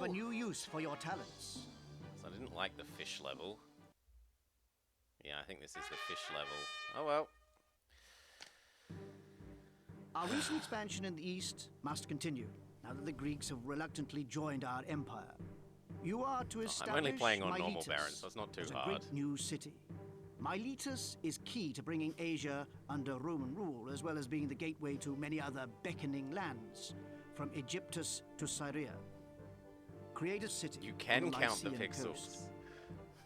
a new use for your talents. So I didn't like the fish level. Yeah, I think this is the fish level. Oh well. Our recent expansion in the east must continue, now that the Greeks have reluctantly joined our empire. You are to establish I'm only playing on normal Miletus Baron, so it's not too as a hard. great new city. Miletus is key to bringing Asia under Roman rule, as well as being the gateway to many other beckoning lands, from Egyptus to Syria. Create a city. You can on the count the Lycian pixels. coast.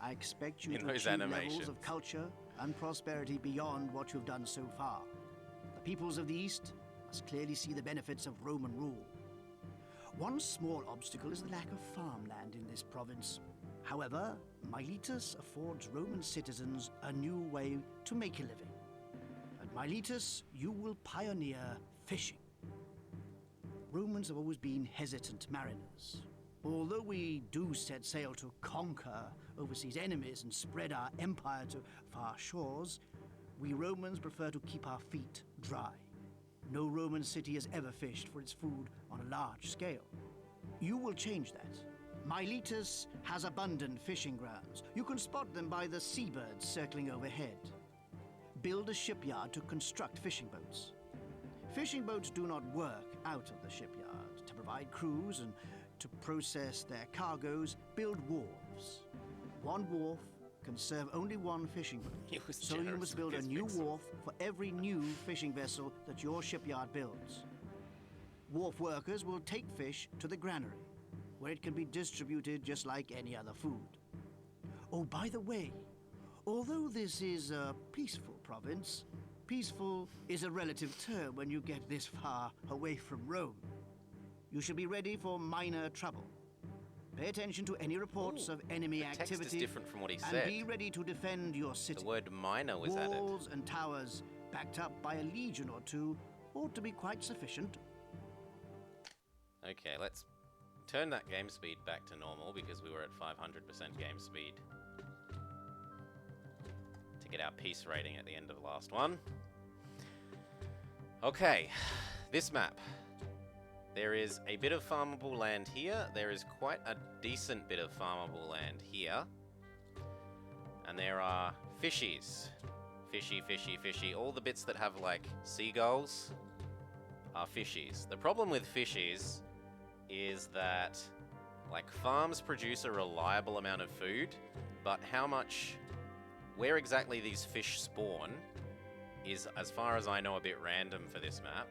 I expect you in to those achieve animations. levels of culture and prosperity beyond what you've done so far. The peoples of the East must clearly see the benefits of Roman rule. One small obstacle is the lack of farmland in this province. However, Miletus affords Roman citizens a new way to make a living. At Miletus, you will pioneer fishing. Romans have always been hesitant mariners. Although we do set sail to conquer overseas enemies and spread our empire to far shores, we Romans prefer to keep our feet dry. No Roman city has ever fished for its food on a large scale. You will change that. Miletus has abundant fishing grounds. You can spot them by the seabirds circling overhead. Build a shipyard to construct fishing boats. Fishing boats do not work out of the shipyard. To provide crews and to process their cargoes, build wharves. One wharf can serve only one fishing boat. So you must build a new wharf for every new fishing vessel that your shipyard builds. Wharf workers will take fish to the granary, where it can be distributed just like any other food. Oh, by the way, although this is a peaceful province, peaceful is a relative term when you get this far away from Rome. You should be ready for minor trouble. Pay attention to any reports of enemy activity. Text is different from what he and said. be ready to defend your city. The word minor was added. Walls and towers, backed up by a legion or two, ought to be quite sufficient. Okay, let's turn that game speed back to normal because we were at 500% game speed to get our peace rating at the end of the last one. Okay, this map. There is a bit of farmable land here. There is quite a decent bit of farmable land here. And there are fishies. Fishy, fishy, fishy. All the bits that have, like, seagulls are fishies. The problem with fishies is that, like, farms produce a reliable amount of food, but where exactly these fish spawn is, as far as I know, a bit random for this map.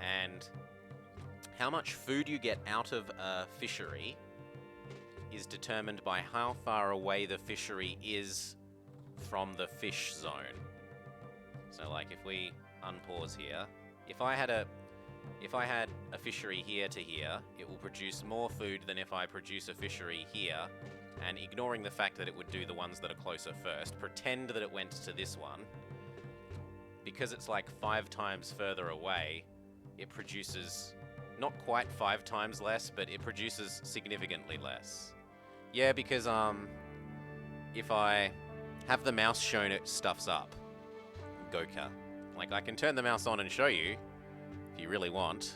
And how much food you get out of a fishery is determined by how far away the fishery is from the fish zone. So, like, if we unpause here, if I had a fishery here to here, it will produce more food than if I produce a fishery here, and ignoring the fact that it would do the ones that are closer first, pretend that it went to this one. Because it's like 5 times further away, it produces not quite 5 times less, but it produces significantly less. Yeah, because if I have the mouse shown, it stuffs up. Goka. Like, I can turn the mouse on and show you if you really want.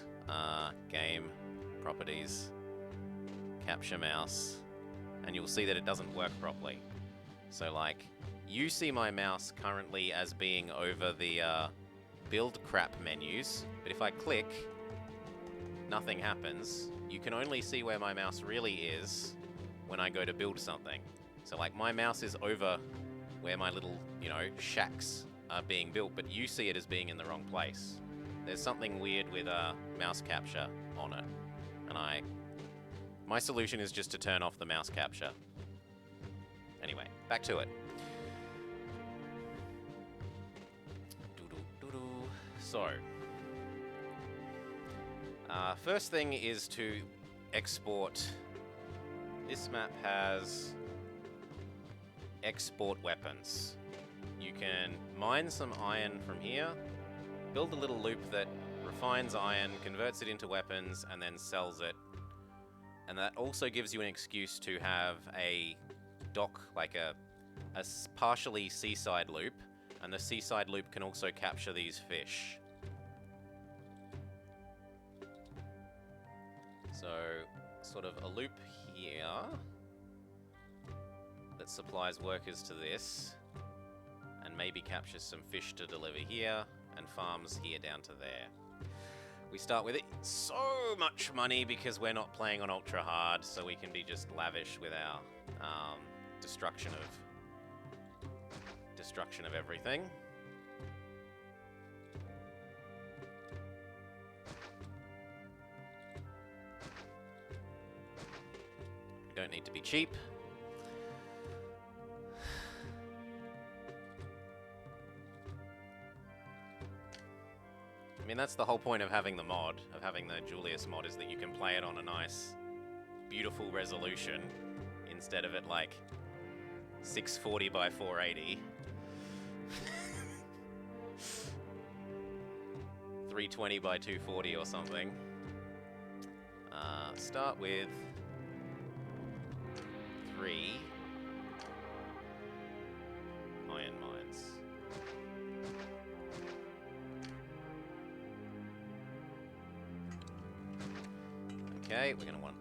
Game, properties, capture mouse, and you'll see that it doesn't work properly. So, like, you see my mouse currently as being over the build crap menus, but if I click, nothing happens. You can only see where my mouse really is when I go to build something. So, like, my mouse is over where my little, shacks are being built, but you see it as being in the wrong place. There's something weird with mouse capture on it, and my solution is just to turn off the mouse capture. Anyway, back to it. So, first thing is to export. This map has export weapons. You can mine some iron from here, build a little loop that refines iron, converts it into weapons, and then sells it. And that also gives you an excuse to have a dock, like a partially seaside loop, and the seaside loop can also capture these fish. So, sort of a loop here that supplies workers to this, and maybe captures some fish to deliver here, and farms here down to there. We start with it so much money because we're not playing on ultra hard, so we can be just lavish with our destruction of everything. We don't need to be cheap. I mean, that's the whole point of having the mod, of having the Julius mod, is that you can play it on a nice, beautiful resolution instead of it like 640 by 480. 320 by 240 or something. Start with 3 iron mines. Okay, we're going to want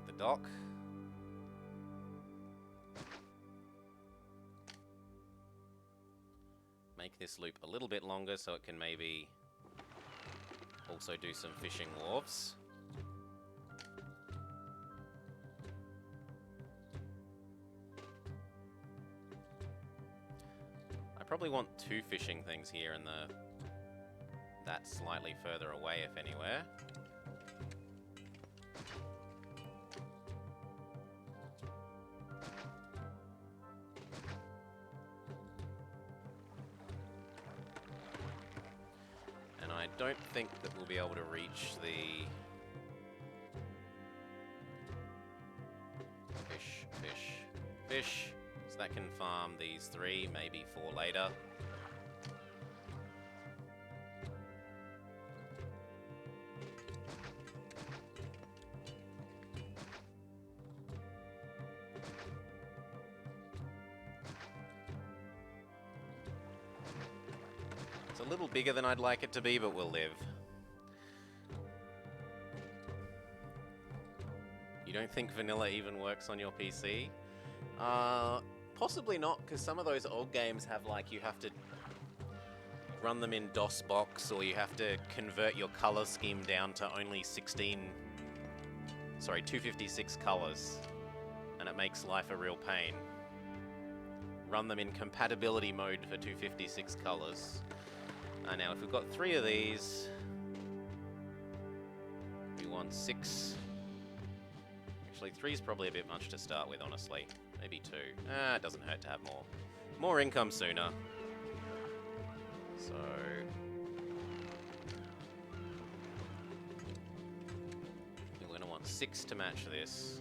the dock. Make this loop a little bit longer so it can maybe also do some fishing wharves. I probably want 2 fishing things here and that slightly further away, if anywhere. And I don't think that we'll be able to reach the fish. So that can farm these 3, maybe 4 later. It's a little bigger than I'd like it to be, but we'll live. You don't think vanilla even works on your PC? Possibly not, because some of those old games have, like, you have to run them in DOSBox, or you have to convert your color scheme down to only 256 colors, and it makes life a real pain. Run them in compatibility mode for 256 colors. Now, if we've got 3 of these, we want 6. Actually, 3 is probably a bit much to start with, honestly. Maybe 2. It doesn't hurt to have more. More income sooner. So... we're going to want 6 to match this.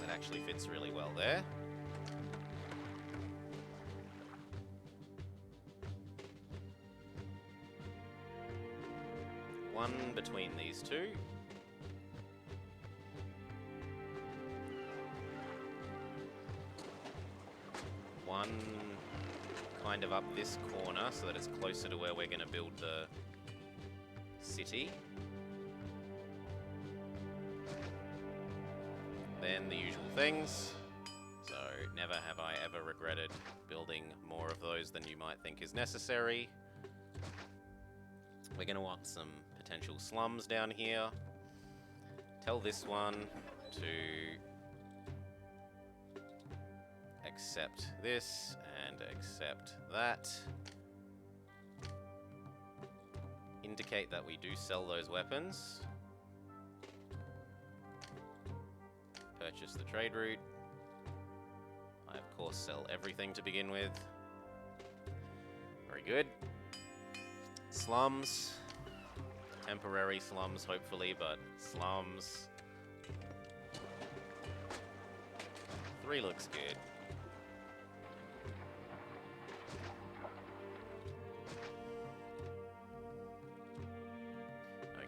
That actually fits really well there. One between these 2. One kind of up this corner so that it's closer to where we're going to build the city. Then the usual things. So never have I ever regretted building more of those than you might think is necessary. We're going to want some potential slums down here. Tell this one to accept this and accept that. Indicate that we do sell those weapons. Purchase the trade route. I of course sell everything to begin with. Very good. Slums. Temporary slums, hopefully, but slums. 3 looks good.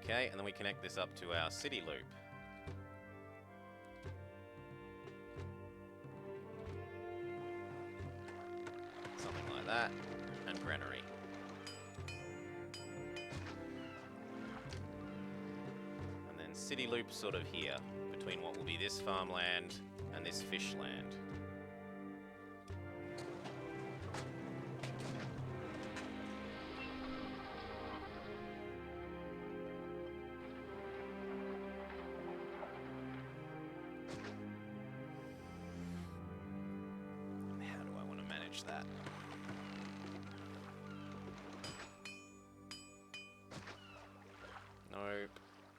Okay, and then we connect this up to our city loop. Something like that. And granary. city loop sort of here, between what will be this farmland and this fish land. How do I want to manage that? Nope.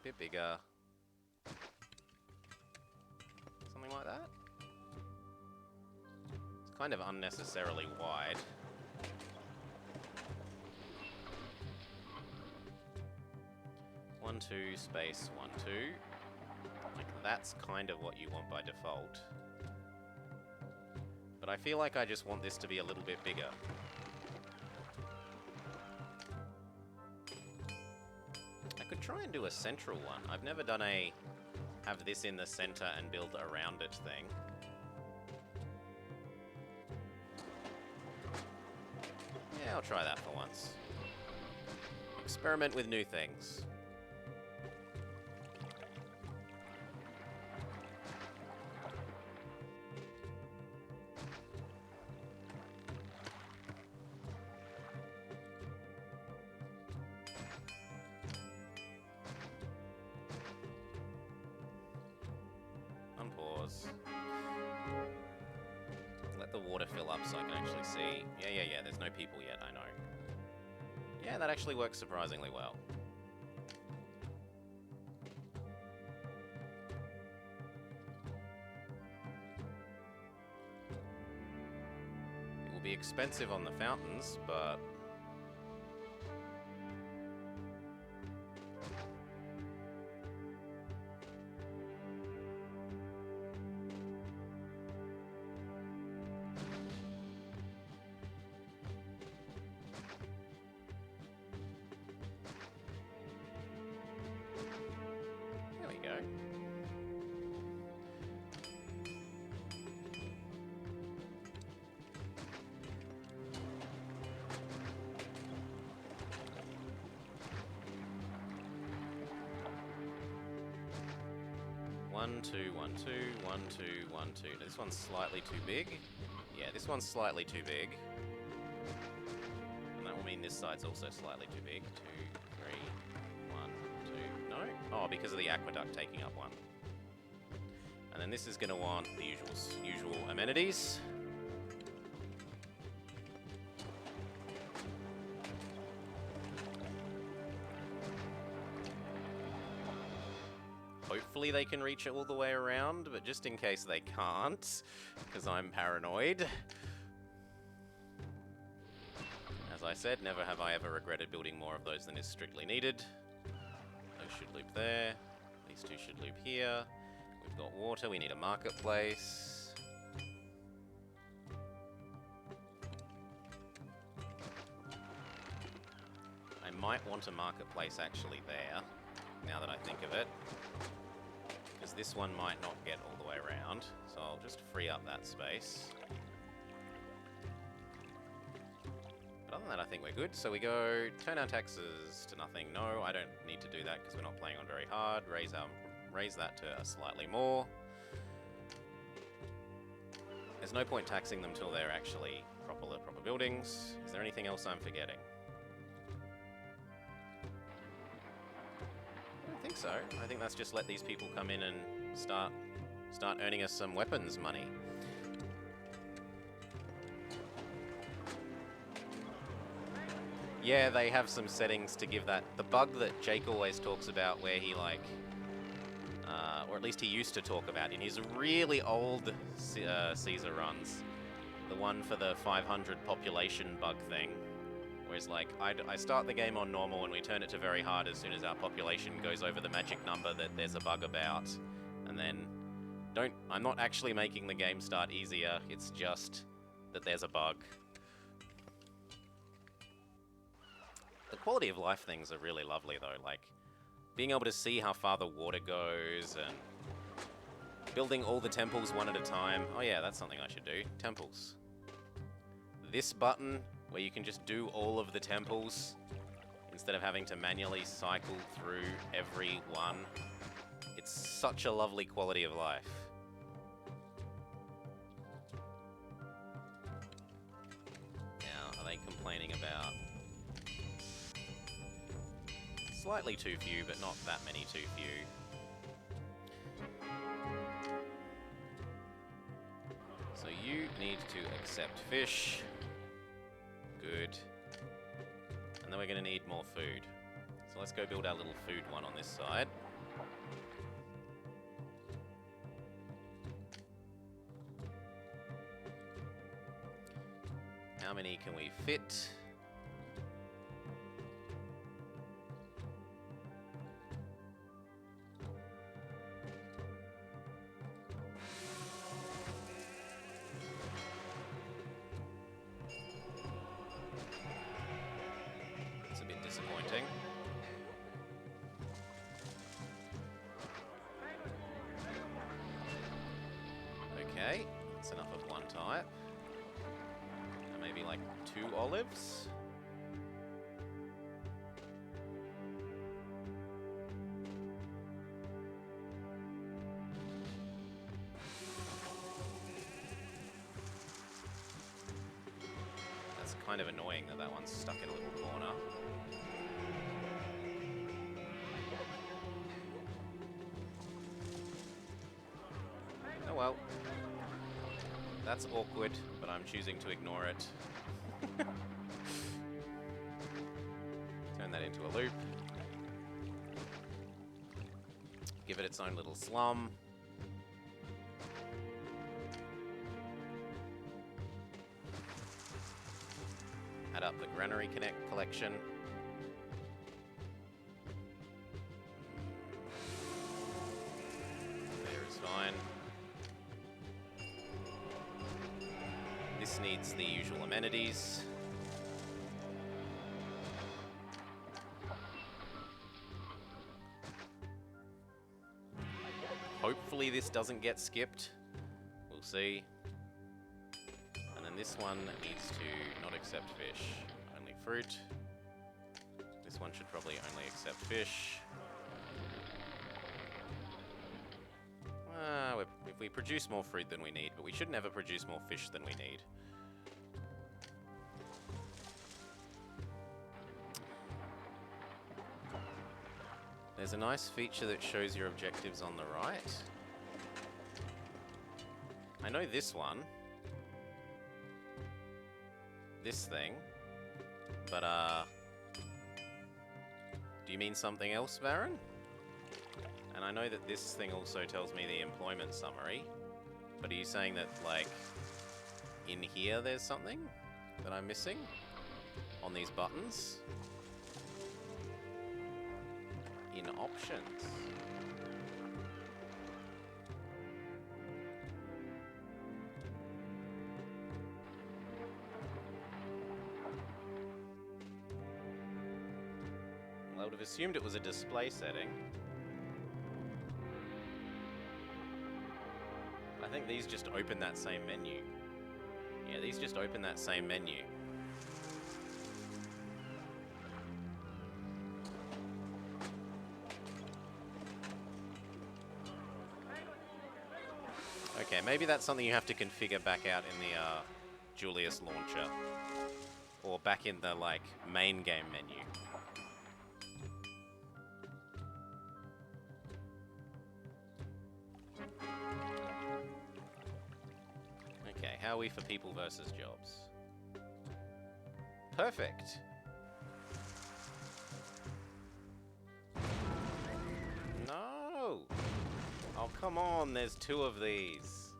Bit bigger. Something like that? It's kind of unnecessarily wide. One, two, space, 1, 2. Like, that's kind of what you want by default. But I feel like I just want this to be a little bit bigger. I could try and do a central one. I've never done a have this in the center and build around it thing. Yeah, I'll try that for once. Experiment with new things. Unpause. Let the water fill up so I can actually see. Yeah, there's no people yet, I know. Yeah, that actually works surprisingly well. It will be expensive on the fountains, but... there we go. One, two, 1, 2, 1, 2, 1, 2. This one's slightly too big. Yeah, this one's slightly too big. And that will mean this side's also slightly too big. 2, 3, 1, 2. No? Oh, because of the aqueduct taking up one. And then this is going to want the usual amenities. Hopefully they can reach it all the way around, but just in case they can't, because I'm paranoid. As I said, never have I ever regretted building more of those than is strictly needed. Those should loop there. These two should loop here. We've got water, we need a marketplace. I might want a marketplace actually there, now that I think of it. Because this one might not get all the way around, so I'll just free up that space. But other than that, I think we're good. So we go turn our taxes to nothing. No, I don't need to do that because we're not playing on very hard. Raise that to slightly more. There's no point taxing them till they're actually proper buildings. Is there anything else I'm forgetting? I think so. I think that's just let these people come in and start earning us some weapons money. Yeah, they have some settings to give that. The bug that Jake always talks about where he like, or at least he used to talk about in his really old Caesar runs, the one for the 500 population bug thing. Whereas, like, I start the game on normal and we turn it to very hard as soon as our population goes over the magic number that there's a bug about. And then, I'm not actually making the game start easier, it's just that there's a bug. The quality of life things are really lovely, though. Like, being able to see how far the water goes and building all the temples one at a time. Oh yeah, that's something I should do. Temples. This button, where you can just do all of the temples instead of having to manually cycle through every one. It's such a lovely quality of life. Now, are they complaining about slightly too few, but not that many too few? So you need to accept fish. Good. And then we're going to need more food. So let's go build our little food one on this side. How many can we fit? It's a bit disappointing. Okay, that's enough of one type. And maybe like 2 olives. That's kind of annoying that that one's stuck in a little corner. Oh well. That's awkward, but I'm choosing to ignore it. Turn that into a loop. Give it its own little slum. Add up the granary collection. There is fine. This needs the usual amenities. Hopefully this doesn't get skipped. We'll see. And then this one needs to not accept fish, only fruit. This one should probably only accept fish. If we produce more fruit than we need, but we should never produce more fish than we need. There's a nice feature that shows your objectives on the right. I know this one. This thing. But, do you mean something else, Baron? And I know that this thing also tells me the employment summary. But are you saying that, like, in here there's something that I'm missing? On these buttons? In options. Well, I would have assumed it was a display setting. I think these just open that same menu. Yeah, these just open that same menu. Okay, maybe that's something you have to configure back out in the Julius launcher. Or back in the, like, main game menu. Okay, how are we for people versus jobs? Perfect! No! Oh, come on, there's 2 of these.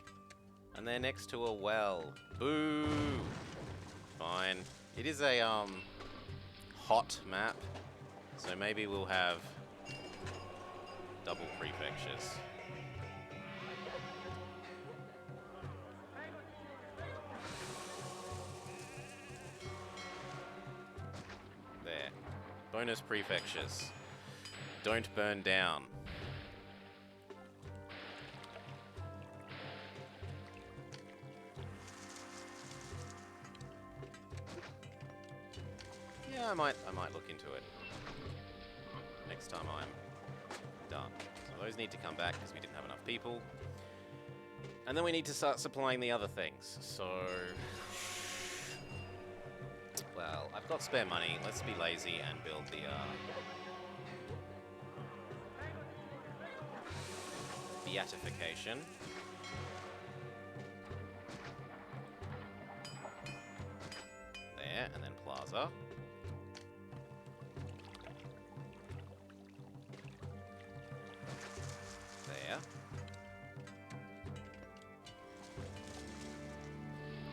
And they're next to a well. Boo! Fine. It is a, hot map. So maybe we'll have double prefectures. There. Bonus prefectures. Don't burn down. Yeah, I might look into it next time I'm Done. So those need to come back because we didn't have enough people. And then we need to start supplying the other things. So... well, I've got spare money. Let's be lazy and build the... beatification. There, and then plaza. There.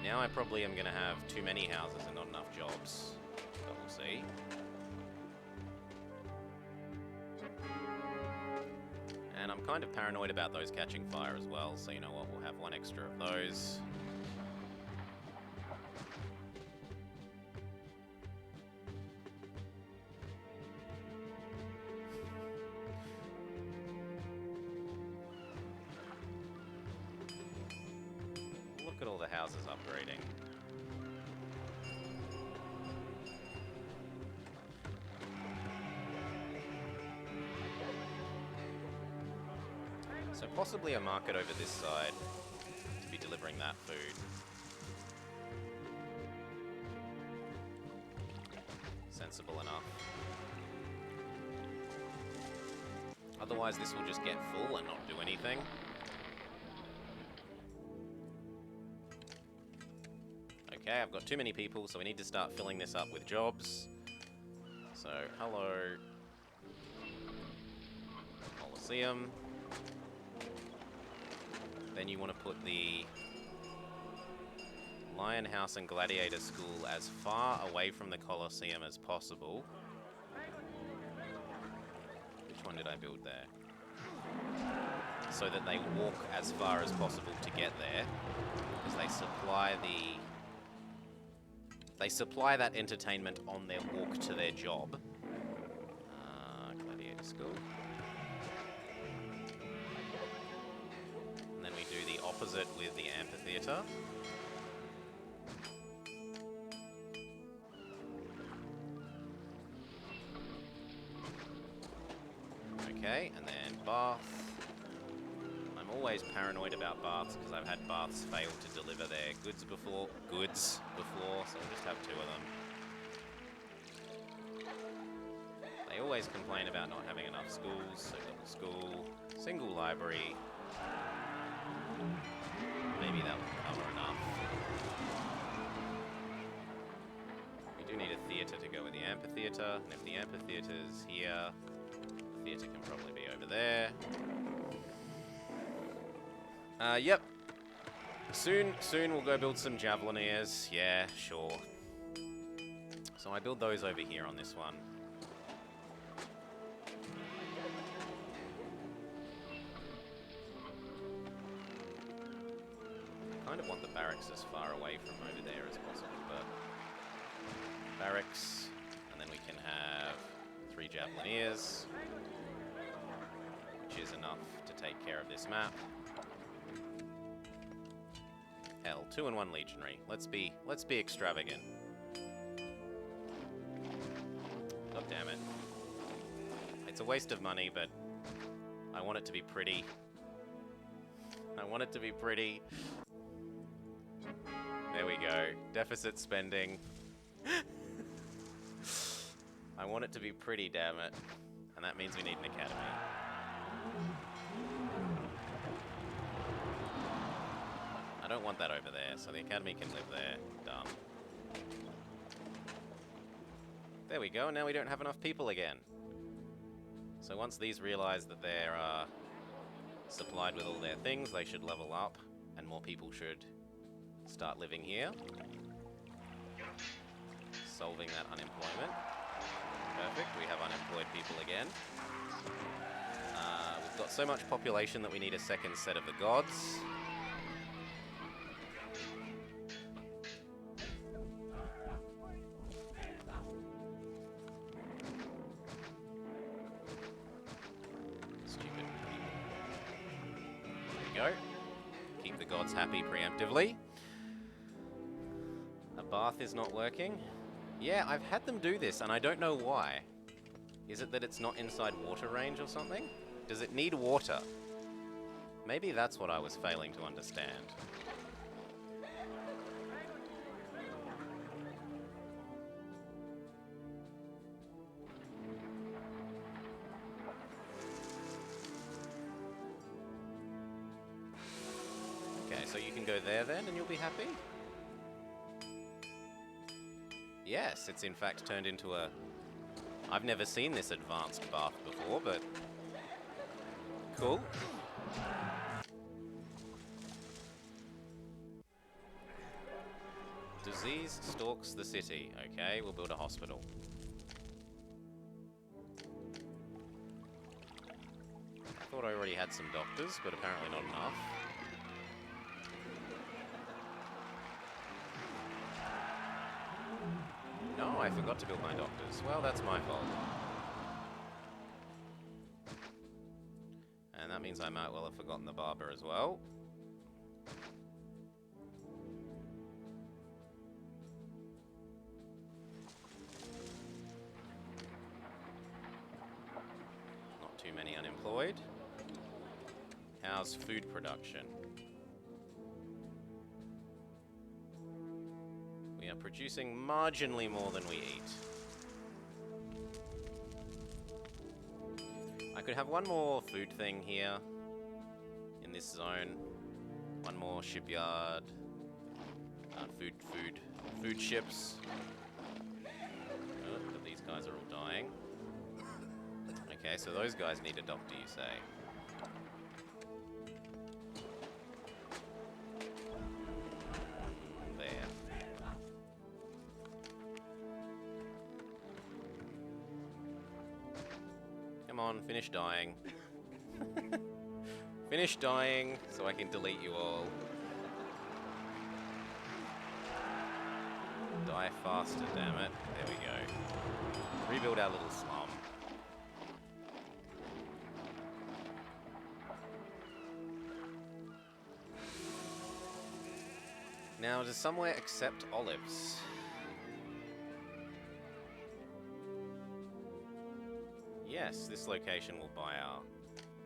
Now I probably am going to have too many houses and not enough jobs, but we'll see. And I'm kind of paranoid about those catching fire as well, so you know what, we'll have one extra of those. Look at all the houses upgrading. So possibly a market over this side to be delivering that food. Sensible enough. Otherwise this will just get full and not do anything. Okay, I've got too many people, so we need to start filling this up with jobs. So, hello. Coliseum. Then you want to put the Lion House and Gladiator School as far away from the Colosseum as possible. Which one did I build there? So that they walk as far as possible to get there. Because they supply that entertainment on their walk to their job. Gladiator School. Do the opposite with the amphitheater. Okay, and then bath. I'm always paranoid about baths because I've had baths fail to deliver their goods before, so I'll just have 2 of them. They always complain about not having enough schools, so double school, single library. Maybe that will cover enough. We do need a theatre to go with the amphitheatre, and if the amphitheatre's here, the theatre can probably be over there. Yep. Soon we'll go build some javelineers. Yeah, sure. So I build those over here on this one. I kind of want the barracks as far away from over there as possible, but barracks, and then we can have 3 javelineers, which is enough to take care of this map. Hell, 2 and 1 legionary. Let's be extravagant. God damn it. It's a waste of money, but I want it to be pretty. I want it to be pretty. There we go. Deficit spending. I want it to be pretty, damn it. And that means we need an academy. I don't want that over there, so the academy can live there. Done. There we go, and now we don't have enough people again. So once these realize that they're supplied with all their things, they should level up, and more people should start living here. Solving that unemployment. Perfect, we have unemployed people again. We've got so much population that we need a second set of the gods. Stupid people. There we go. Keep the gods happy preemptively. A bath is not working. Yeah, I've had them do this, and I don't know why. Is it that it's not inside water range or something? Does it need water? Maybe that's what I was failing to understand. Okay, so you can go there then and you'll be happy? Yes, it's in fact turned into a... I've never seen this advanced bath before, but... Cool. Disease stalks the city. Okay, we'll build a hospital. I thought I already had some doctors, but apparently not enough. No, I forgot to build my doctors. Well, that's my fault. And that means I might well have forgotten the barber as well. Not too many unemployed. How's food production? We are producing marginally more than we eat. I could have one more food thing here in this zone. One more shipyard. Food ships. Oh, but these guys are all dying. Okay, so those guys need a doctor, you say? Come on, finish dying. Finish dying so I can delete you all. Die faster, damn it. There we go. Rebuild our little slum. Now, does somewhere accept olives? Yes, this location will buy our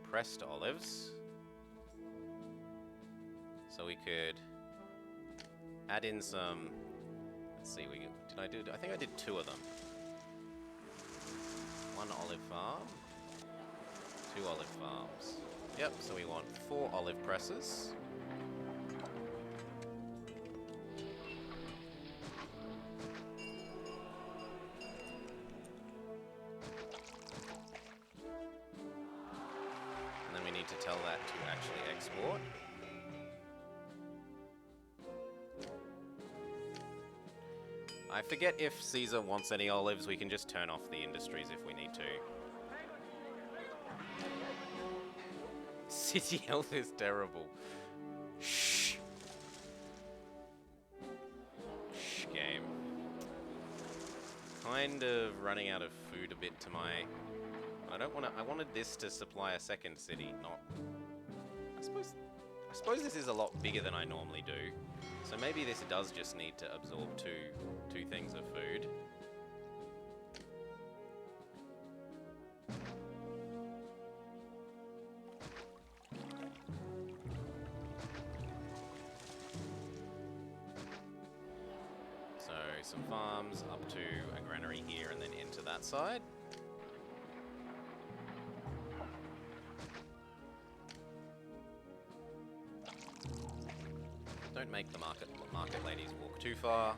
pressed olives. So we could add in some... Let's see, I think I did 2 of them. 1 olive farm. 2 olive farms. Yep, so we want 4 olive presses. To tell that to actually export. I forget if Caesar wants any olives. We can just turn off the industries if we need to. City health is terrible. Shh. Shh, game. Kind of running out of food a bit to my... I wanted this to supply a second city, not... I suppose this is a lot bigger than I normally do. So maybe this does just need to absorb two things of food. So some farms up to a granary here and then into that side. Don't make the market ladies walk too far.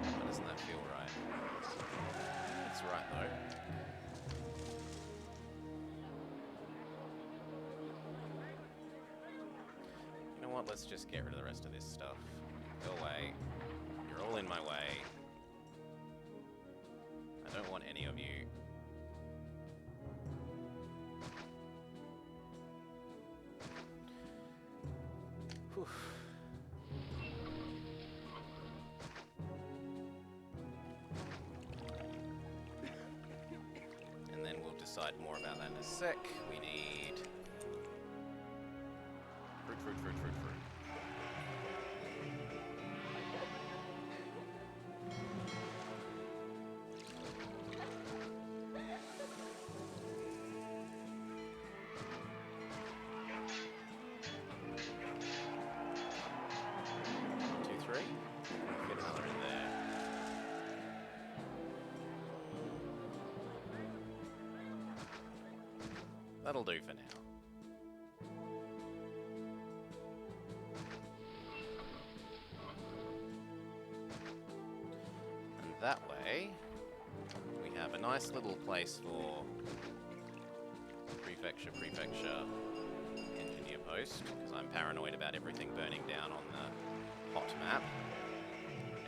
Why doesn't that feel right? It's right though. You know what? Let's just get rid of the rest of this stuff. Go away. You're all in my way. I don't want any of you. Whew. And then we'll decide more about that in a sec. We need fruit. That'll do for now. And that way, we have a nice little place for prefecture, engineer post, because I'm paranoid about everything burning down on the hot map.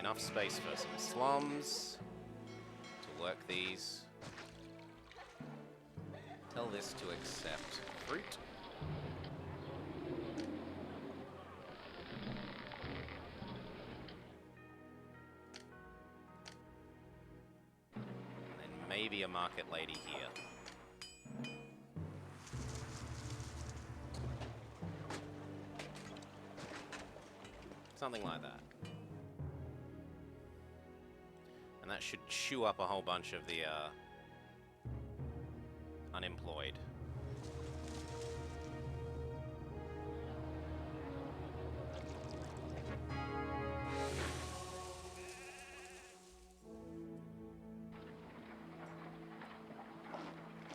Enough space for some slums to work these. Tell this to accept fruit. And then maybe a market lady here. Something like that. And that should chew up a whole bunch of the unemployed.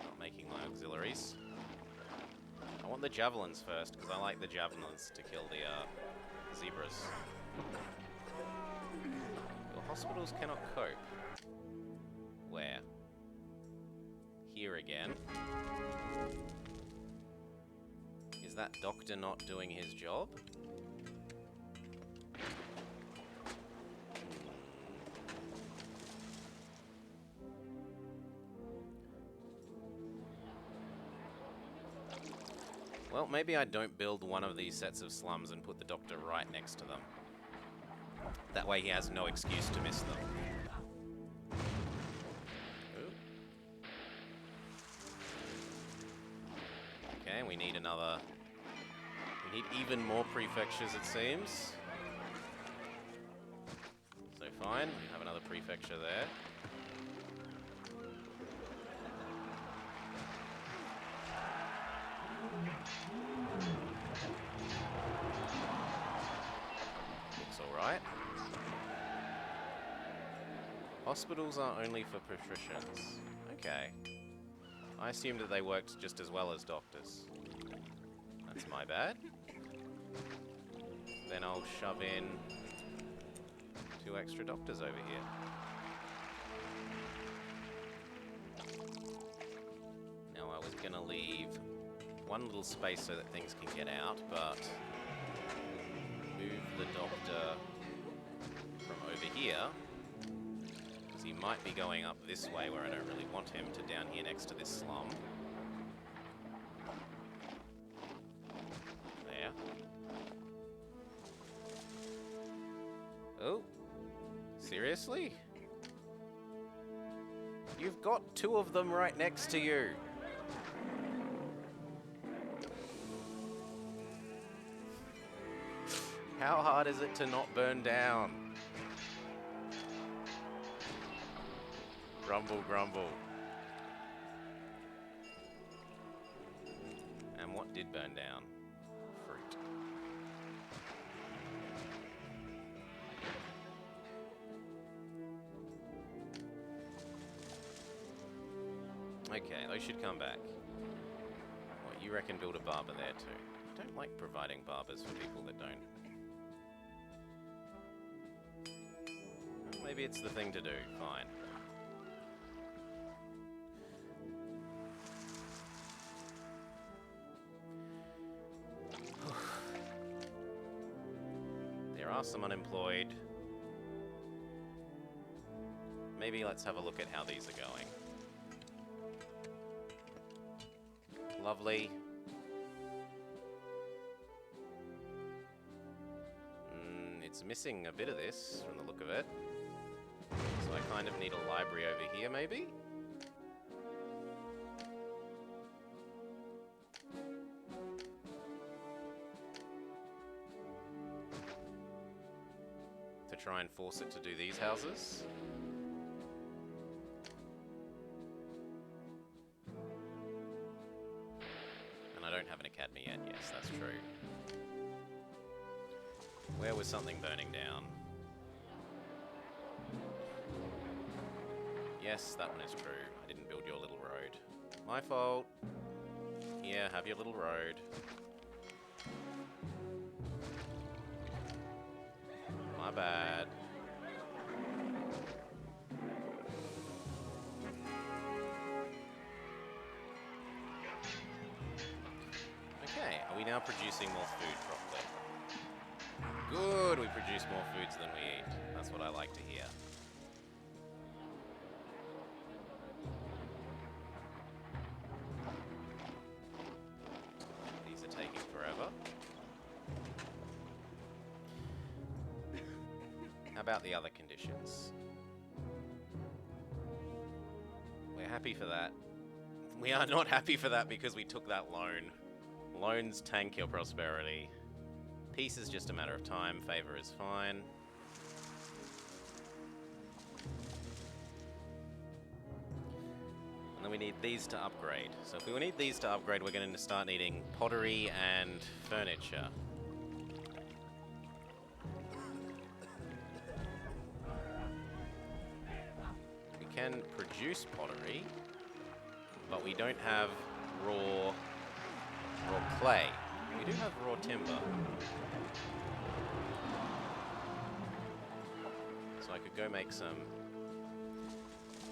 Not making my auxiliaries. I want the javelins first, because I like the javelins to kill the zebras. Your hospitals cannot cope. Where? Here again. Is that doctor not doing his job? Well, maybe I don't build one of these sets of slums and put the doctor right next to them. That way he has no excuse to miss them. Okay, we need another... We need even more prefectures, it seems. So fine, we have another prefecture there. Looks alright. Hospitals are only for patricians. Okay. I assumed that they worked just as well as doctors. That's my bad. Then I'll shove in 2 extra doctors over here. Now I was gonna leave one little space so that things can get out, but move the doctor from over here, because he might be going up this way where I don't really want him, to down here next to this slum. There. Oh, seriously? You've got 2 of them right next to you. How hard is it to not burn down? Grumble, grumble. And what did burn down? Fruit. Okay, those should come back. What, you reckon build a barber there too? I don't like providing barbers for people that don't. Well, maybe it's the thing to do, fine. There are some unemployed. Maybe let's have a look at how these are going. Lovely. It's missing a bit of this from the look of it. So I kind of need a library over here, maybe? To try and force it to do these houses. And I don't have an academy yet, yes, that's true. Where was something burning down? Yes, that one is true. I didn't build your little road. My fault. Here, have your little road. My bad. Okay, are we now producing more food properly? Good, we produce more foods than we eat. That's what I like to hear. These are taking forever. How about the other conditions? We're happy for that. We are not happy for that because we took that loan. Loans tank your prosperity. Peace is just a matter of time. Favor is fine. And then we need these to upgrade. So if we need these to upgrade, we're going to start needing pottery and furniture. We can produce pottery, but we don't have raw clay. We do have raw timber. So I could go make some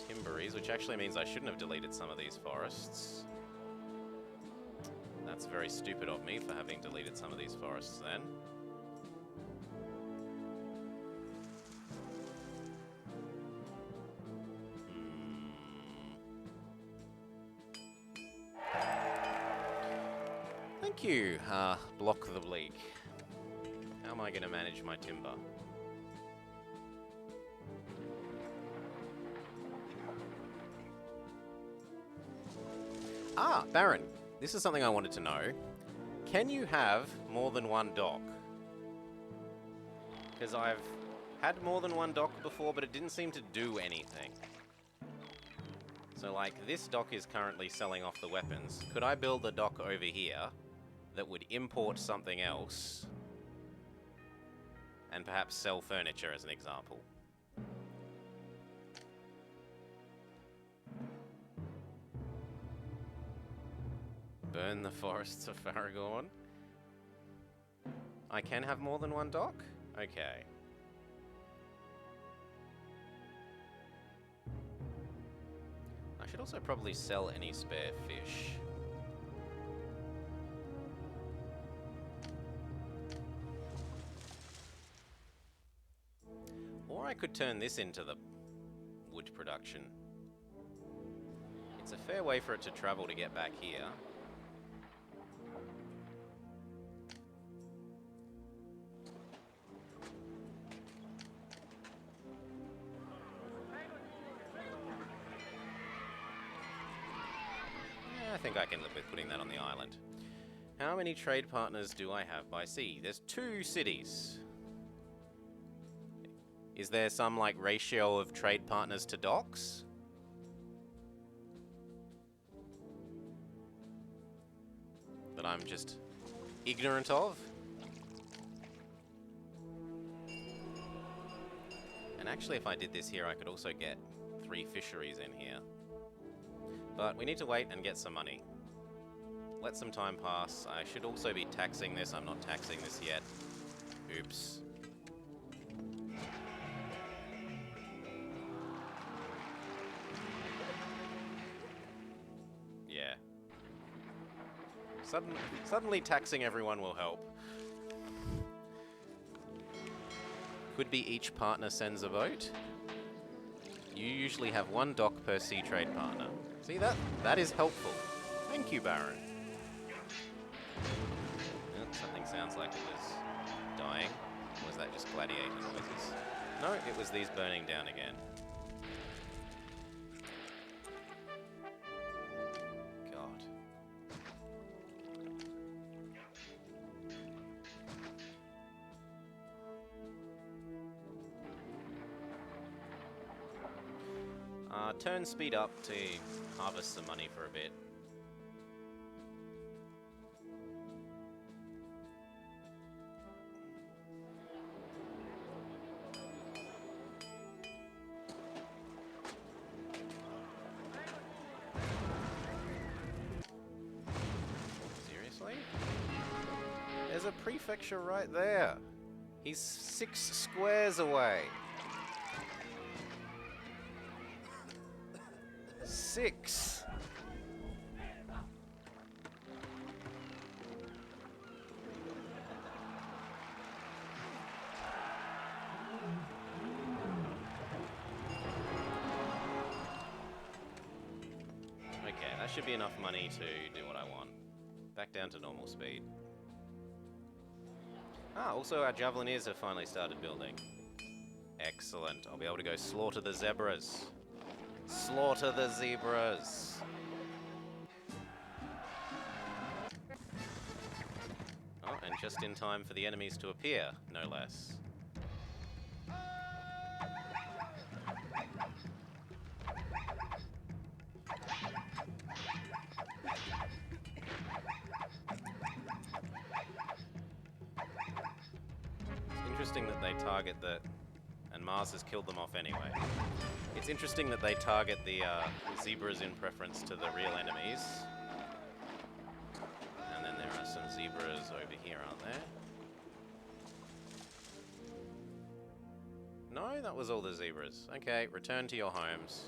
timberies, which actually means I shouldn't have deleted some of these forests. That's very stupid of me for having deleted some of these forests then. Thank you, Block the Bleak. How am I going to manage my timber? Ah, Baron, this is something I wanted to know. Can you have more than one dock? Because I've had more than one dock before, but it didn't seem to do anything. So, like, this dock is currently selling off the weapons. Could I build a dock over here that would import something else and perhaps sell furniture as an example? Burn the forests of Faragorn. I can have more than one dock? Okay. I should also probably sell any spare fish. Or I could turn this into the wood production. It's a fair way for it to travel to get back here. I think I can live with putting that on the island. How many trade partners do I have by sea? There's 2 cities. Is there some, like, ratio of trade partners to docks? That I'm just ignorant of? And actually, if I did this here, I could also get 3 fisheries in here. But we need to wait and get some money. Let some time pass. I should also be taxing this. I'm not taxing this yet. Oops. Yeah. Suddenly taxing everyone will help. Could be each partner sends a vote. You usually have 1 dock per sea trade partner. See that? That is helpful. Thank you, Baron. Oh, something sounds like it was dying. Or was that just gladiator noises? No, it was these burning down again. God. Turn speed up to harvest some money for a bit. There's a prefecture right there. He's 6 squares away. 6. Okay, that should be enough money to do what I want. Back down to normal speed. Ah, also our javelineers have finally started building. Excellent. I'll be able to go slaughter the zebras. Slaughter the zebras. Oh, and just in time for the enemies to appear, no less. Interesting that they target the... and Mars has killed them off anyway. It's interesting that they target the zebras in preference to the real enemies. And then there are some zebras over here, aren't there? No, that was all the zebras. Okay, return to your homes.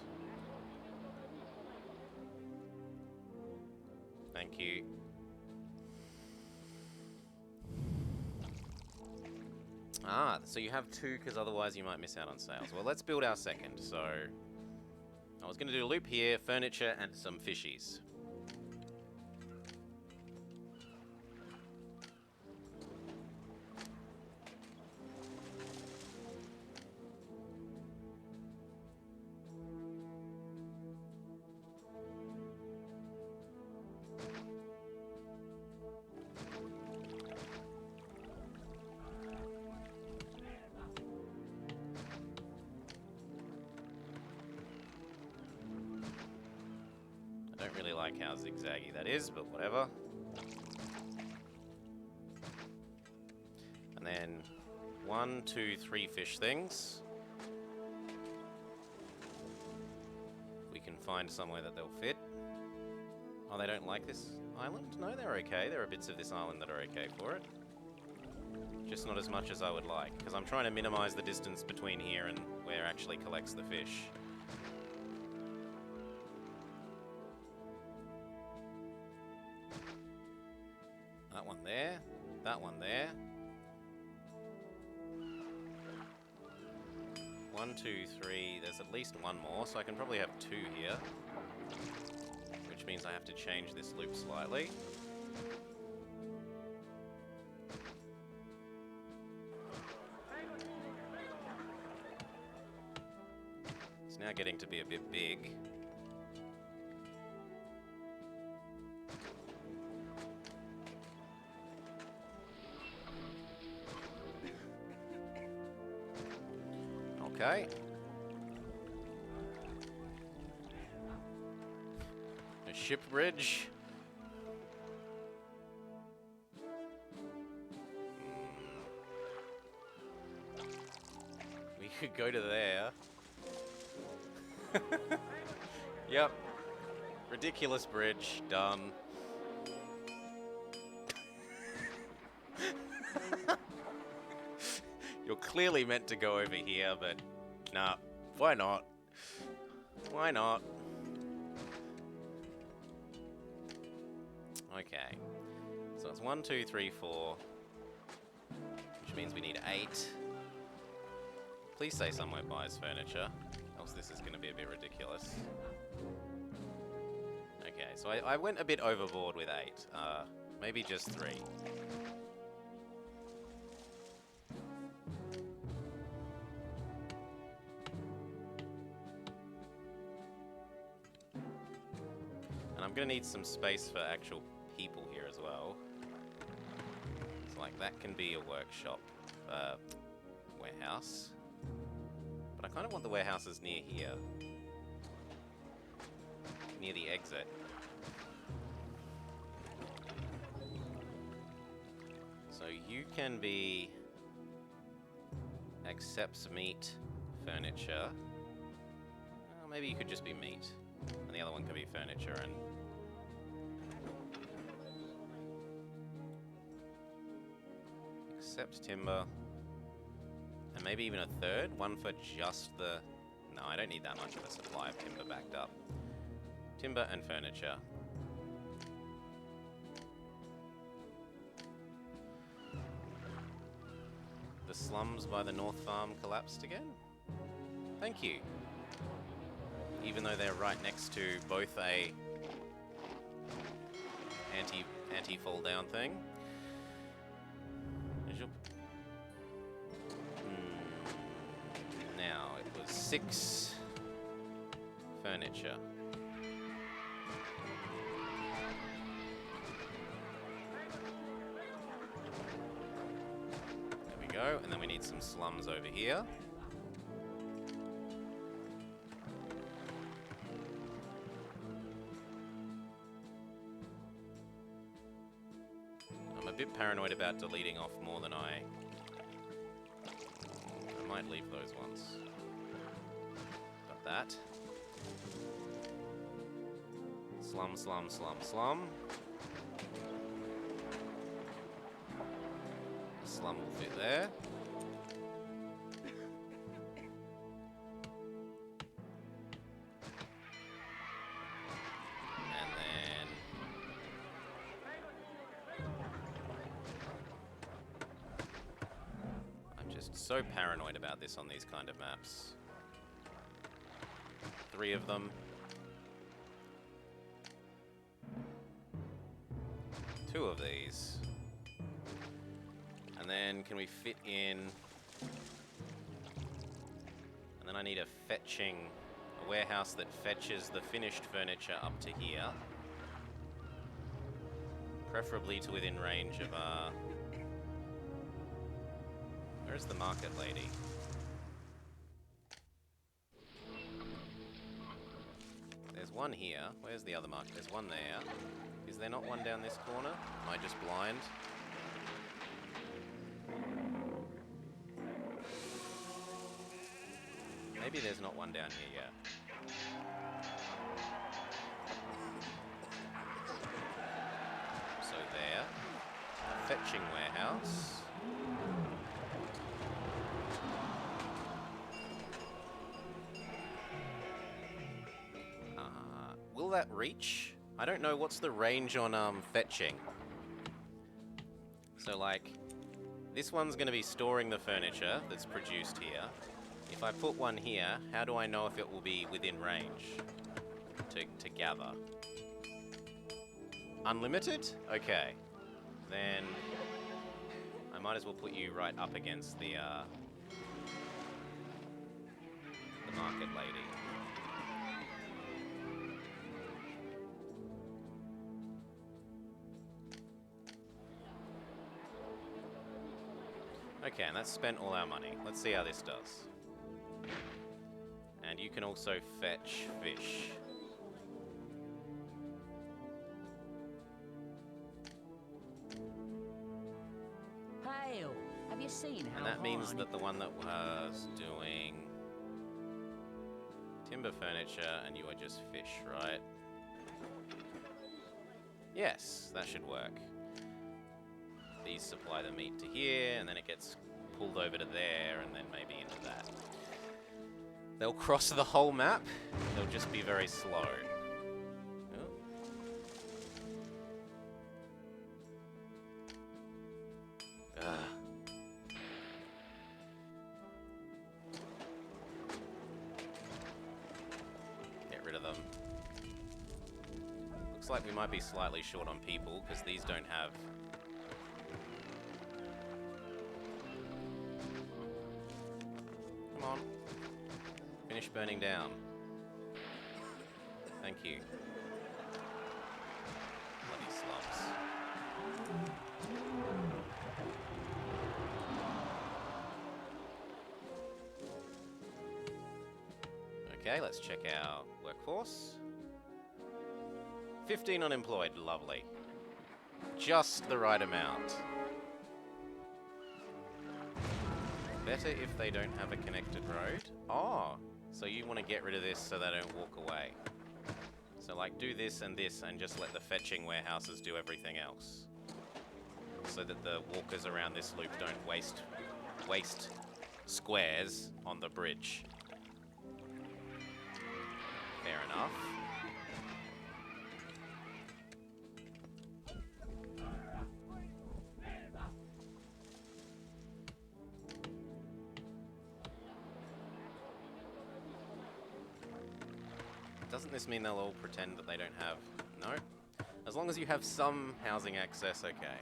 Thank you. Ah, so you have 2 because otherwise you might miss out on sales. Well, let's build our second. So, I was going to do a loop here, furniture, and some fishies. I don't really like how zigzaggy that is, but whatever. And then 1, 2, 3 fish things. We can find somewhere that they'll fit. Oh, they don't like this island? No, they're okay. There are bits of this island that are okay for it. Just not as much as I would like, because I'm trying to minimize the distance between here and where it actually collects the fish. That one there, that one there. 1, 2, 3, there's at least one more, so I can probably have 2 here. Which means I have to change this loop slightly. It's now getting to be a bit big. Okay. A ship bridge. We could go to there. Yep. Ridiculous bridge. Done. You're clearly meant to go over here, but nah, why not? Why not? Okay, so it's 1, 2, 3, 4, which means we need 8. Please say somewhere buys furniture, else this is going to be a bit ridiculous. Okay, so I went a bit overboard with 8, maybe just 3. I'm gonna need some space for actual people here as well. It's like that can be a workshop, warehouse. But I kind of want the warehouses near here. Near the exit. So you can be... accepts meat, furniture. Well, maybe you could just be meat. And the other one can be furniture and... Accept timber. And maybe even a third? One for just the... No, I don't need that much of a supply of timber backed up. Timber and furniture. The slums by the North Farm collapsed again? Thank you. Even though they're right next to both a anti-fall down thing. Now, it was 6 furniture. There we go, and then we need some slums over here. I'm a bit paranoid about deleting off more than I might leave those ones. Got that. Slum, slum, slum, slum. Slum will fit there. And then... I'm just so paranoid about this on these kind of maps. 3 of them. 2 of these. And then can we fit in... And then I need a warehouse that fetches the finished furniture up to here. Preferably to within range of where's the market lady? There's one here. Where's the other market? There's one there. Is there not one down this corner? Am I just blind? Maybe there's not one down here yet. So there. Fetching warehouse. Will that reach? I don't know what's the range on fetching. So like, this one's going to be storing the furniture that's produced here. If I put one here, how do I know if it will be within range to gather? Unlimited? Okay. Then I might as well put you right up against the market lady. Okay, and that's spent all our money. Let's see how this does. And you can also fetch fish. Hail! Have you seen how And that means high- that the one that was doing timber furniture and you are just fish, right? Yes, that should work. These supply the meat to here, and then it gets pulled over to there, and then maybe into that. They'll cross the whole map. They'll just be very slow. Oh. Get rid of them. Looks like we might be slightly short on people, because these don't have... Come on. Finish burning down. Thank you. Bloody slums. Okay, let's check our workforce. 15 unemployed, lovely. Just the right amount. Better if they don't have a connected road. Oh, so you want to get rid of this so they don't walk away. So like do this and just let the fetching warehouses do everything else. so that the walkers around this loop don't waste squares on the bridge. Fair enough. Doesn't this mean they'll all pretend that they don't have... No? As long as you have some housing access, okay.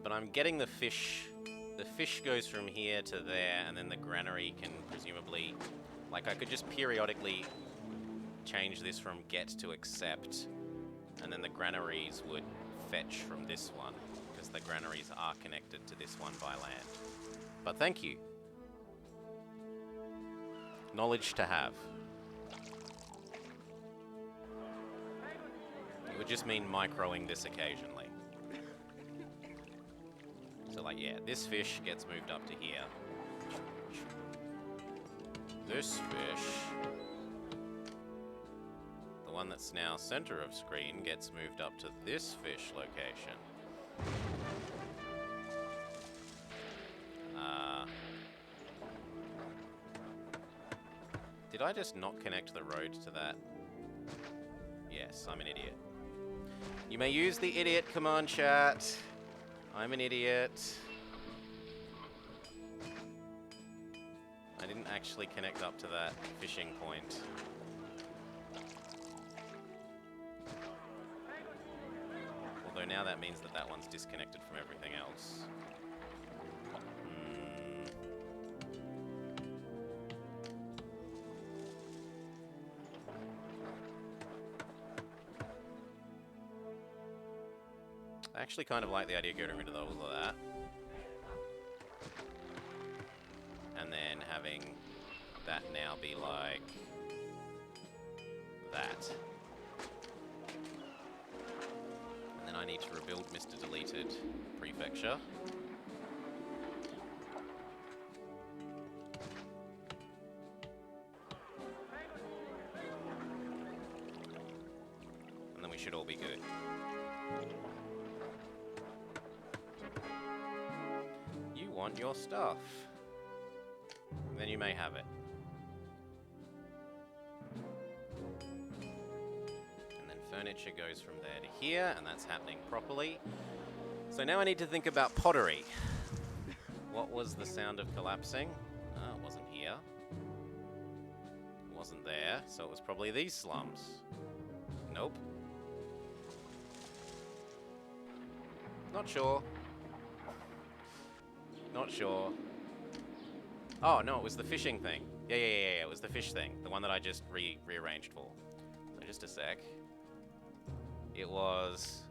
But I'm getting the fish. The fish goes from here to there, and then the granary can presumably... Like, I could just periodically change this from get to accept, and then the granaries would fetch from this one, because the granaries are connected to this one by land. But thank you. Knowledge to have. It would just mean microing this occasionally. So like, yeah, this fish gets moved up to here. This fish, the one that's now center of screen, gets moved up to this fish location. Did I just not connect the road to that? Yes, I'm an idiot. You may use the idiot command, chat. I'm an idiot. I didn't actually connect up to that fishing point. Although now that means that that one's disconnected from everything else. I actually kind of like the idea of getting rid of all of that. And then having that now be like that. And then I need to rebuild Mr. Deleted Prefecture. And then we should all be good. You want your stuff. Then you may have it. And then furniture goes from there to here, and that's happening properly. So now I need to think about pottery. What was the sound of collapsing? Oh, it wasn't here. It wasn't there, so it was probably these slums. Nope. Not sure. Not sure. Oh, no, it was the fishing thing. Yeah, it was the fish thing. The one that I just rearranged for. So just a sec. It was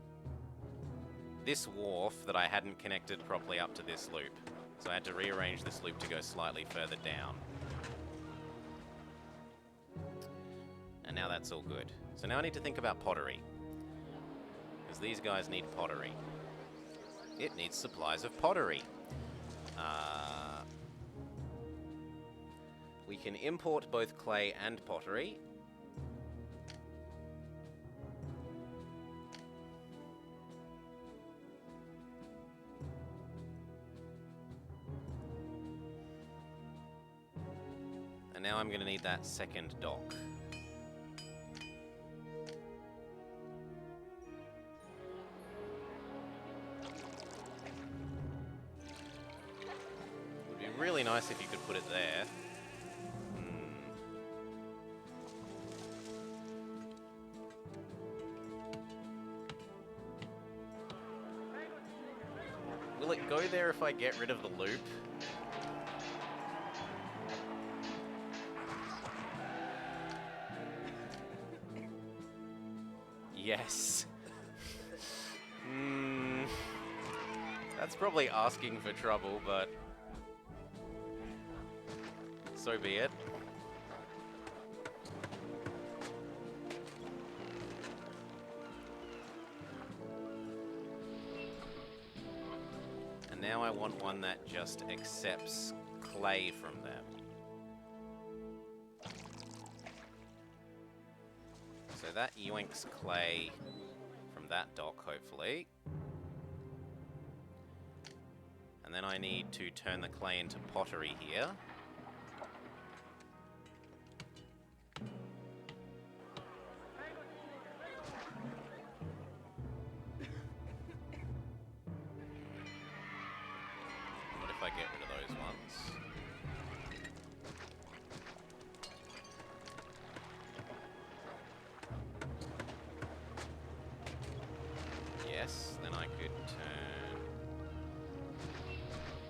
this wharf that I hadn't connected properly up to this loop. So I had to rearrange this loop to go slightly further down. And now that's all good. So now I need to think about pottery. Because these guys need pottery. It needs supplies of pottery. We can import both clay and pottery. And now I'm going to need that second dock. Would be really nice if you could put it there. Will it go there if I get rid of the loop? Yes. That's probably asking for trouble, but so be it. want one that just accepts clay from them. So that yoinks clay from that dock, hopefully. And then I need to turn the clay into pottery here. What if I get rid of those ones? Yes, then I could turn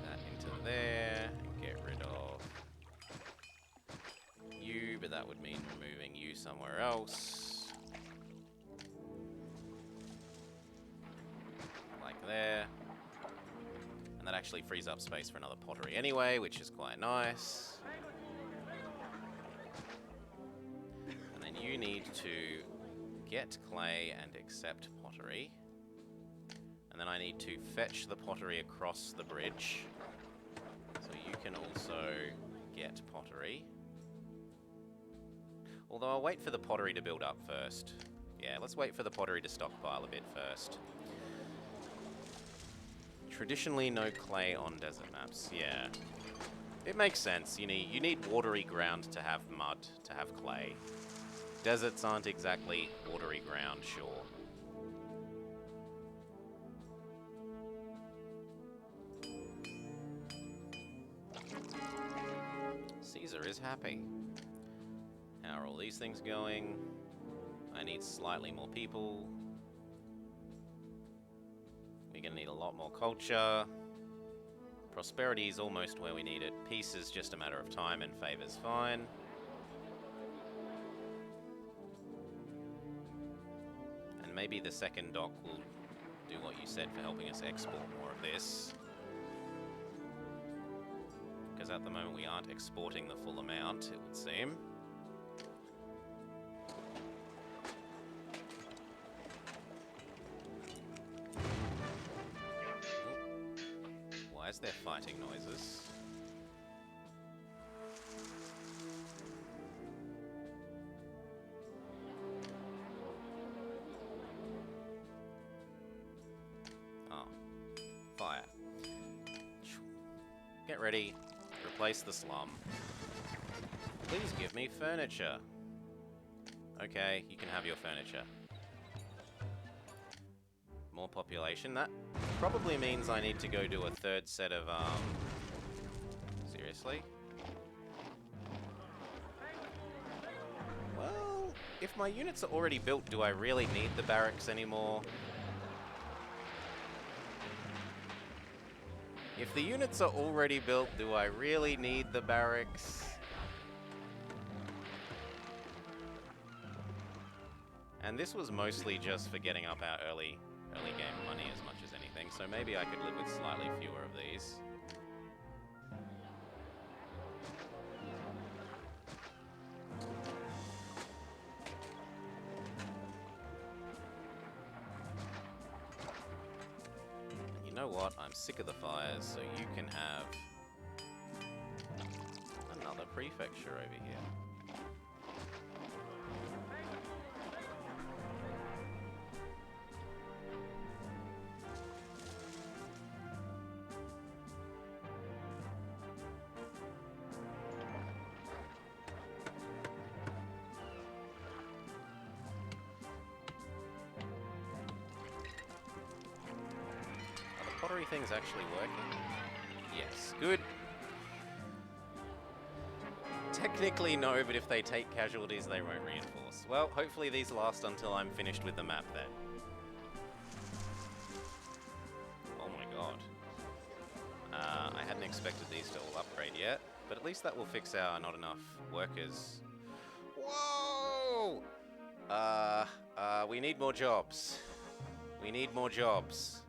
that into there and get rid of you, but that would mean removing you somewhere else. Like there. And that actually frees up space for another pottery anyway, which is quite nice. And then you need to get clay and accept pottery. And then I need to fetch the pottery across the bridge. So you can also get pottery. Although I'll wait for the pottery to build up first. Yeah, let's wait for the pottery to stockpile a bit first. Traditionally, no clay on desert maps. Yeah. It makes sense. You need watery ground to have mud, to have clay. Deserts aren't exactly watery ground, sure. Caesar is happy. How are all these things going? I need slightly more people. We're gonna need a lot more culture. Prosperity is almost where we need it. Peace is just a matter of time, and favor's fine. And maybe the second dock will do what you said for helping us export more of this. Because at the moment we aren't exporting the full amount, it would seem. Why is there fighting noises? Oh. Fire. Get ready. Replace the slum. Please give me furniture. Okay, you can have your furniture. More population. That probably means I need to go do a third set of, Seriously? Well, if my units are already built, do I really need the barracks anymore? If the units are already built, do I really need the barracks? And this was mostly just for getting up our early game money as much as anything, so maybe I could live with slightly fewer of these. You know what? I'm sick of the fires, so you can have another prefecture over here. Pottery thing's actually working? Yes, good. Technically no, but if they take casualties, they won't reinforce. Well, hopefully these last until I'm finished with the map then. Oh my god. I hadn't expected these to all upgrade yet, but at least that will fix our not enough workers. Whoa! We need more jobs. We need more jobs.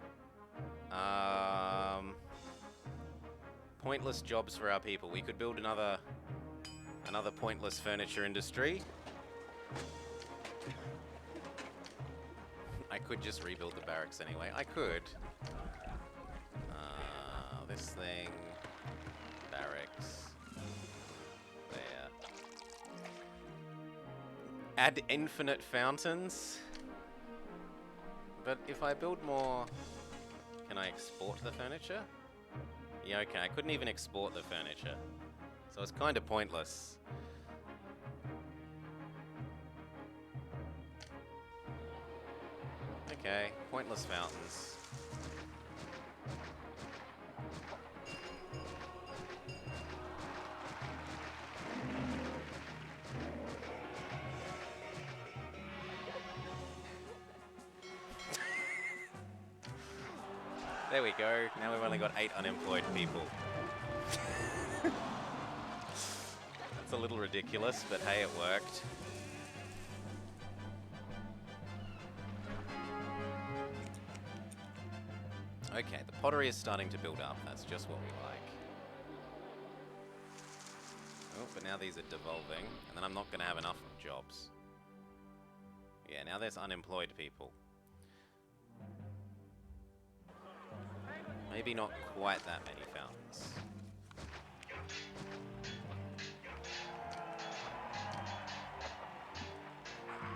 Pointless jobs for our people. We could build another pointless furniture industry. I could just rebuild the barracks anyway. I could. this thing. Barracks. There. Add infinite fountains. But if I build more, can I export the furniture? Yeah, okay, I couldn't even export the furniture. So it's kind of pointless. Okay, pointless fountains. There we go. Now we've only got 8 unemployed people. That's a little ridiculous, but hey, it worked. Okay, the pottery is starting to build up. That's just what we like. Oh, but now these are devolving, and then I'm not going to have enough jobs. Yeah, now there's unemployed people. Maybe not quite that many fountains.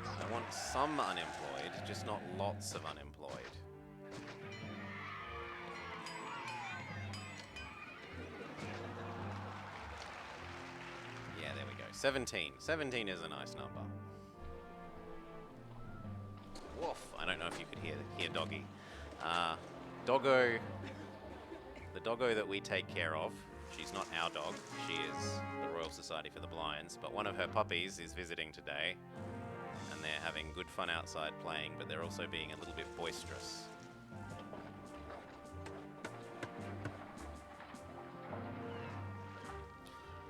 I want some unemployed, just not lots of unemployed. Yeah, there we go. 17. 17 is a nice number. Woof. I don't know if you could hear Doggy. Doggo... The doggo that we take care of, she's not our dog, she is the Royal Society for the Blinds, but one of her puppies is visiting today, and they're having good fun outside playing, but they're also being a little bit boisterous.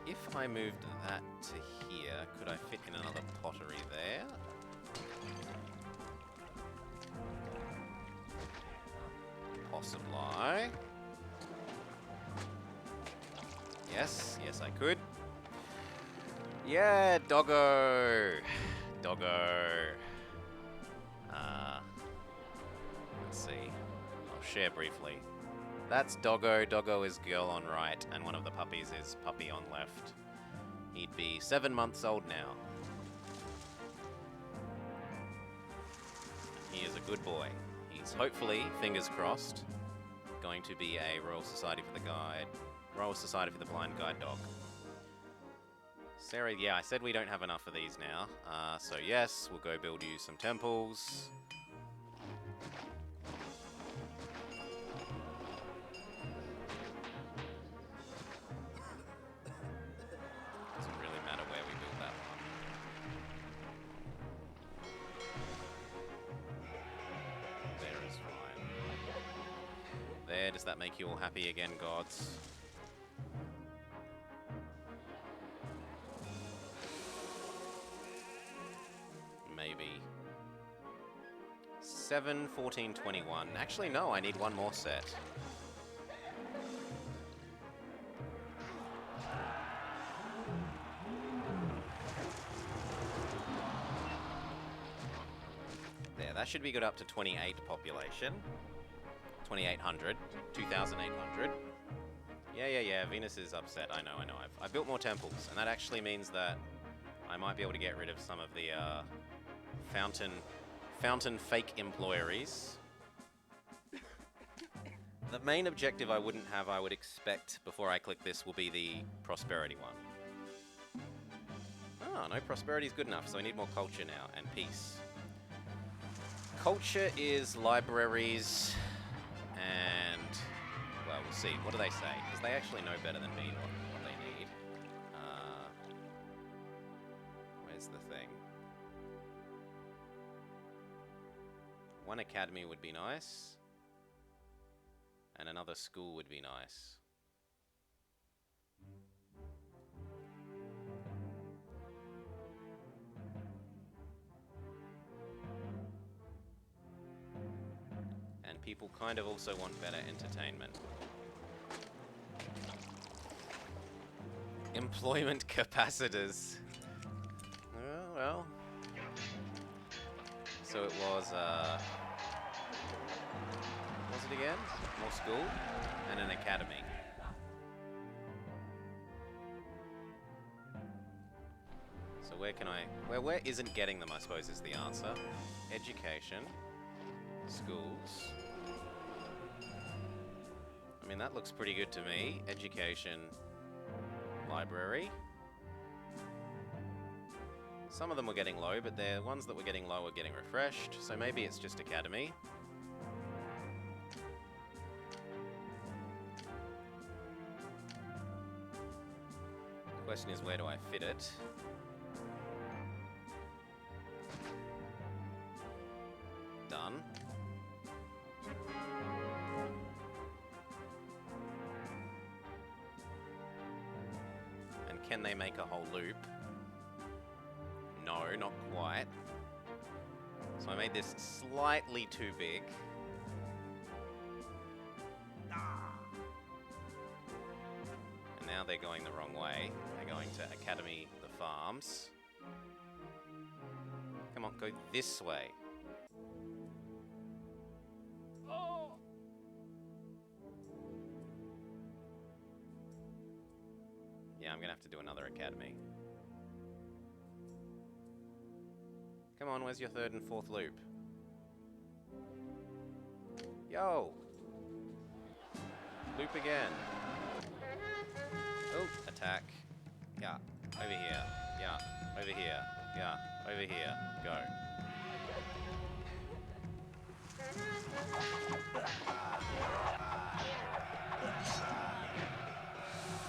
If I moved that to here, could I fit in another pottery there? Possibly. Yes, yes I could. Yeah, doggo! Doggo. Let's see. I'll share briefly. That's Doggo. Doggo is girl on right, and one of the puppies is puppy on left. He'd be 7 months old now. He is a good boy. He's hopefully, fingers crossed, going to be a Royal Society for the Blind guide dog. Sarah, yeah, I said we don't have enough of these now. So yes, we'll go build you some temples. Doesn't really matter where we build that one. There is fine. There, does that make you all happy again, gods? Maybe. 7, 14, 21. Actually, no, I need one more set. There, that should be good up to 28 population. 2,800. 2,800. Yeah, Venus is upset. I know. I've built more temples, and that actually means that I might be able to get rid of some of the fountain fake employees. The main objective I would expect before I click this will be the prosperity one. Oh, no, prosperity is good enough, so I need more culture now, and peace. Culture is libraries, and, well, we'll see. What do they say? Because they actually know better than me what they need. Where's the thing? One academy would be nice, and another school would be nice. And people kind of also want better entertainment. Employment capacitors. Oh, well. So it was, what was it again? More school and an academy. where can I... Where isn't getting them, I suppose, is the answer. Education. Schools. I mean, that looks pretty good to me. Education. Library. Some of them were getting low, but the ones that were getting low were getting refreshed, so maybe it's just academy. The question is, where do I fit it? Done. And can they make a whole loop? No, not quite. So I made this slightly too big. And now they're going the wrong way. They're going to Academy the Farms. Come on, go this way. Yeah, I'm gonna have to do another academy. Come on, where's your third and fourth loop? Yo! Loop again. Oh, attack. Yeah, over here. Yeah, over here. Yeah, over here. Go. Oh,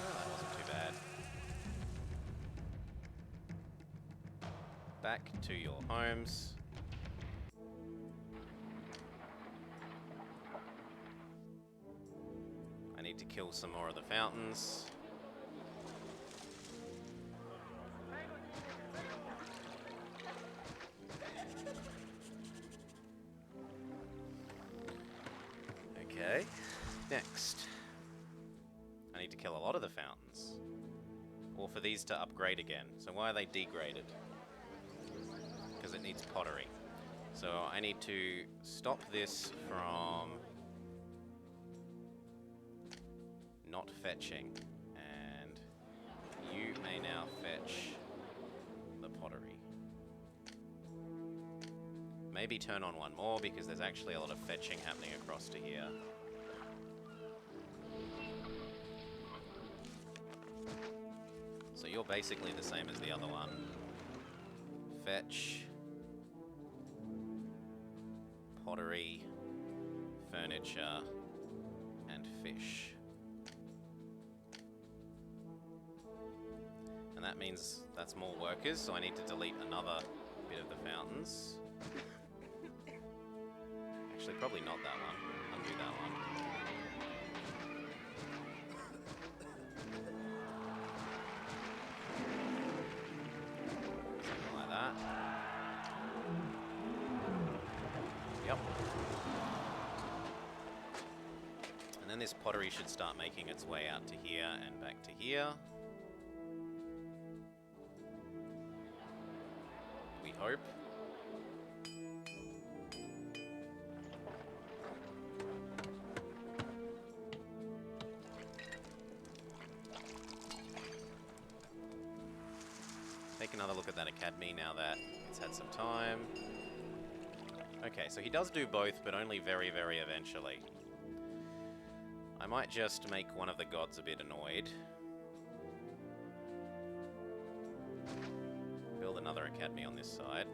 that wasn't too bad. Back to your homes. I need to kill some more of the fountains. Okay, next. I need to kill a lot of the fountains. Or for these to upgrade again. So why are they degraded? Because it needs pottery. So I need to stop this from not fetching. And you may now fetch the pottery. Maybe turn on one more because there's actually a lot of fetching happening across to here. So you're basically the same as the other one. Fetch. Pottery. Furniture. And fish. And that means that's more workers, so I need to delete another bit of the fountains. Actually, probably not that one. Undo that one. Something like that. Yep. And then this pottery should start making its way out to here and back to here. We hope. Take another look at that academy now that it's had some time. Okay, so he does do both, but only very, very eventually. I might just make one of the gods a bit annoyed. Build another academy on this side.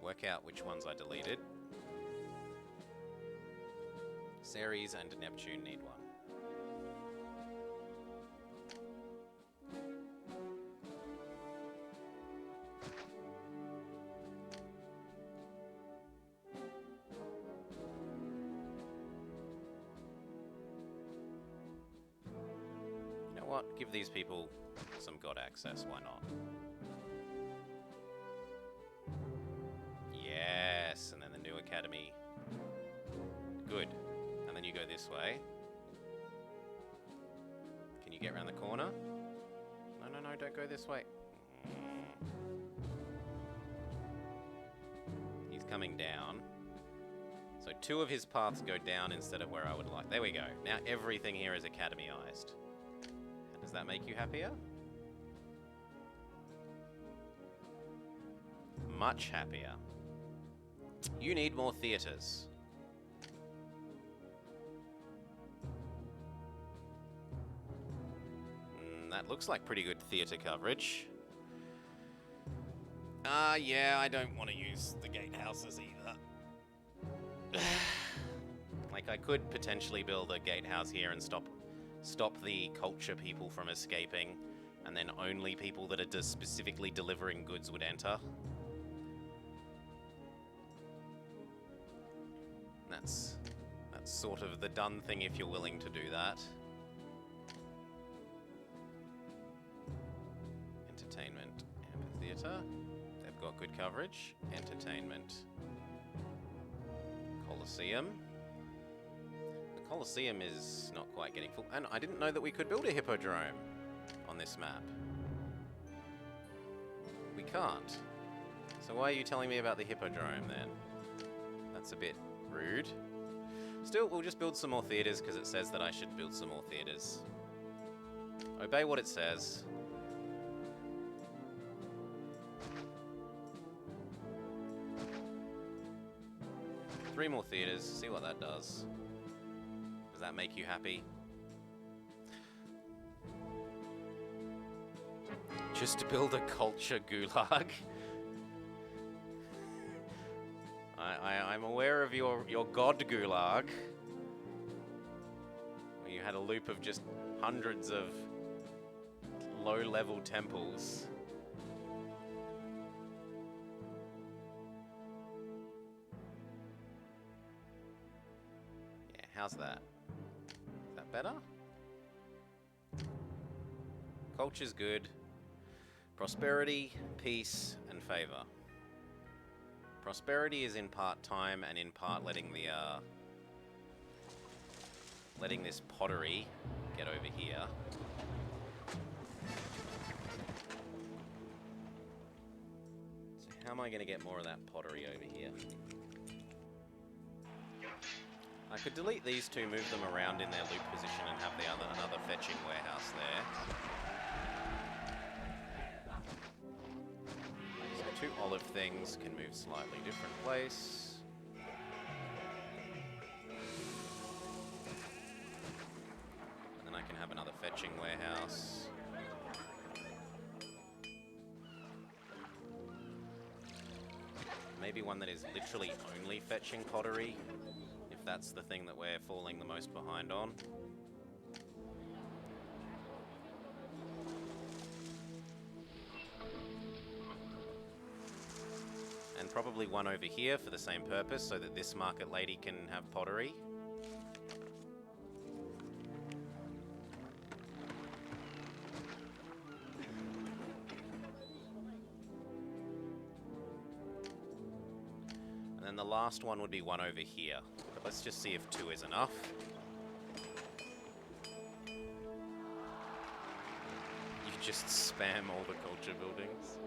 Work out which ones I deleted. Ceres and Neptune need one. You know what? Give these people some god access, why not? Yes, and then the new academy. Good. And then you go this way. Can you get around the corner? No, no, no, don't go this way. coming down. So 2 of his paths go down instead of where I would like. There we go. Now everything here is academyized. Does that make you happier? Much happier. You need more theatres. That looks like pretty good theatre coverage. Yeah, I don't want to use the gatehouses either. Like, I could potentially build a gatehouse here and stop the culture people from escaping, and then only people that are specifically delivering goods would enter. That's sort of the done thing if you're willing to do that. Entertainment, amphitheatre. They've got good coverage. Entertainment. Colosseum. The Colosseum is not quite getting full. And I didn't know that we could build a hippodrome on this map. We can't. So why are you telling me about the hippodrome then? That's a bit rude. Still, we'll just build some more theatres because it says that I should build some more theatres. Obey what it says. Three more theatres, see what that does. Does that make you happy? Just to build a culture gulag? I'm aware of your god gulag, where you had a loop of just hundreds of low-level temples. Yeah, how's that? Is that better? Culture's good. Prosperity, peace, and favor. Prosperity is in part time and in part letting this pottery get over here. So how am I going to get more of that pottery over here? I could delete these two, move them around in their loop position, and have another fetching warehouse there. Two olive things can move slightly different place. And then I can have another fetching warehouse. Maybe one that is literally only fetching pottery, if that's the thing that we're falling the most behind on. Probably one over here for the same purpose, so that this market lady can have pottery. And then the last one would be one over here. But let's just see if 2 is enough. You just spam all the culture buildings.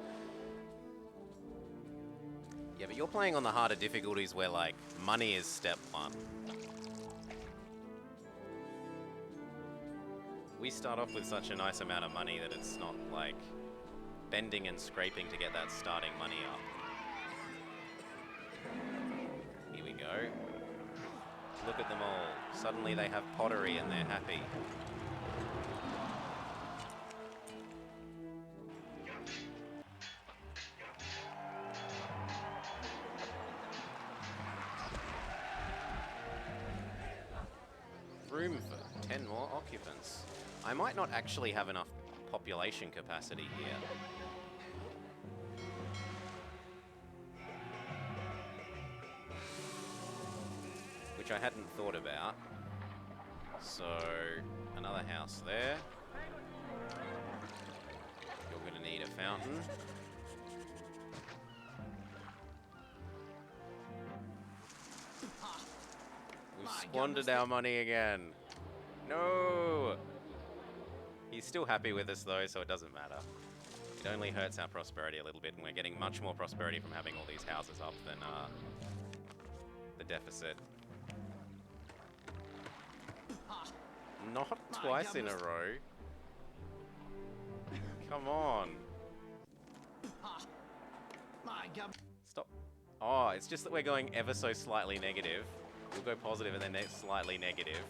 Yeah, but you're playing on the harder difficulties where, like, money is step 1. We start off with such a nice amount of money that it's not, like, bending and scraping to get that starting money up. Here we go. Look at them all. Suddenly they have pottery and they're happy. Room for 10 more occupants. I might not actually have enough population capacity here. Which I hadn't thought about. So, another house there. You're gonna need a fountain. We've squandered our money again. No! He's still happy with us though, so it doesn't matter. It only hurts our prosperity a little bit, and we're getting much more prosperity from having all these houses up than the deficit. Not twice in a row. Come on. Stop. Oh, it's just that we're going ever so slightly negative. We'll go positive and then slightly negative.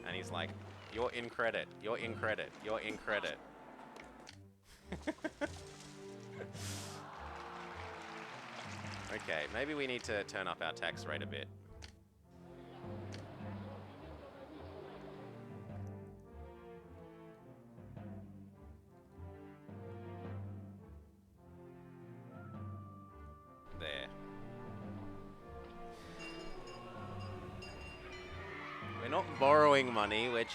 And he's like, you're in credit, you're in credit, you're in credit. Okay, maybe we need to turn up our tax rate a bit. There. We're not borrowing money, we're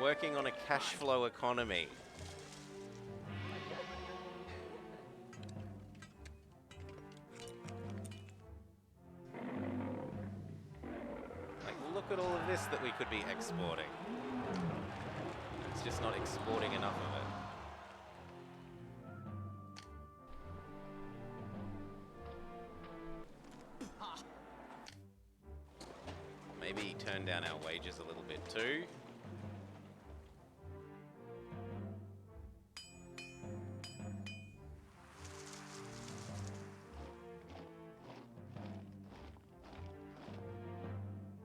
working on a cash flow economy. Like, look at all of this that we could be exporting. It's just not exporting enough of it. Maybe turn down our wages a little bit too.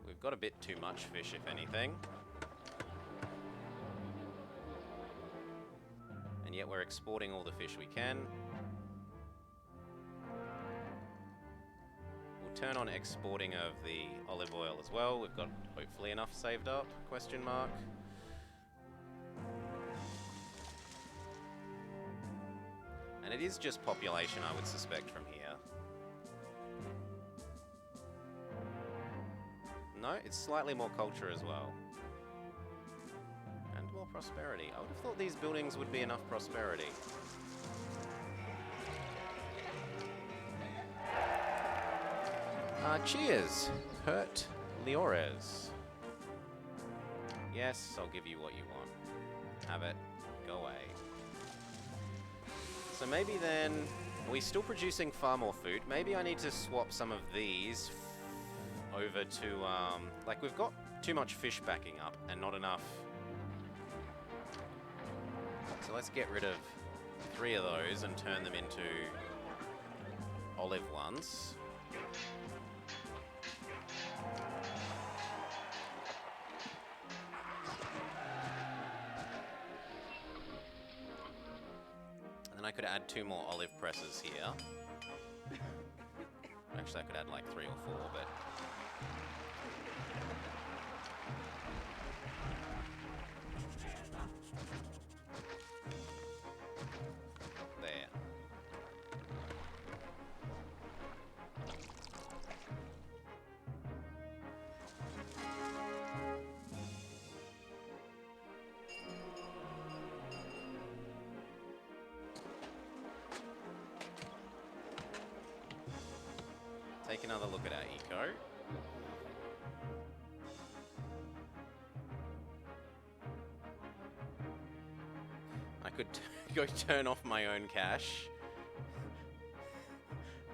We've got a bit too much fish, if anything. And yet we're exporting all the fish we can. We'll turn on exporting of the olive oil as well. We've got hopefully enough saved up, question mark. And it is just population, I would suspect, from here. No, it's slightly more culture as well. And more prosperity. I would have thought these buildings would be enough prosperity. Cheers! Hurt Liores. Yes, I'll give you what you want. Have it. Go away. So maybe then... Are we still producing far more food? Maybe I need to swap some of these over to, like, we've got too much fish backing up and not enough. So let's get rid of 3 of those and turn them into olive ones. And then I could add 2 more olive presses here. Actually, I could add like 3 or 4, but... There. Take another look at our eco. I could go turn off my own cash.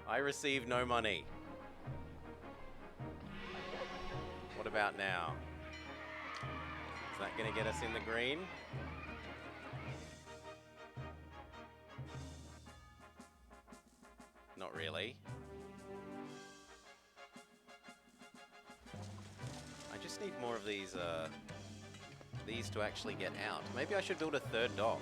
I receive no money. What about now? Is that going to get us in the green? Not really. I just need more of these to actually get out. Maybe I should build a 3rd dock.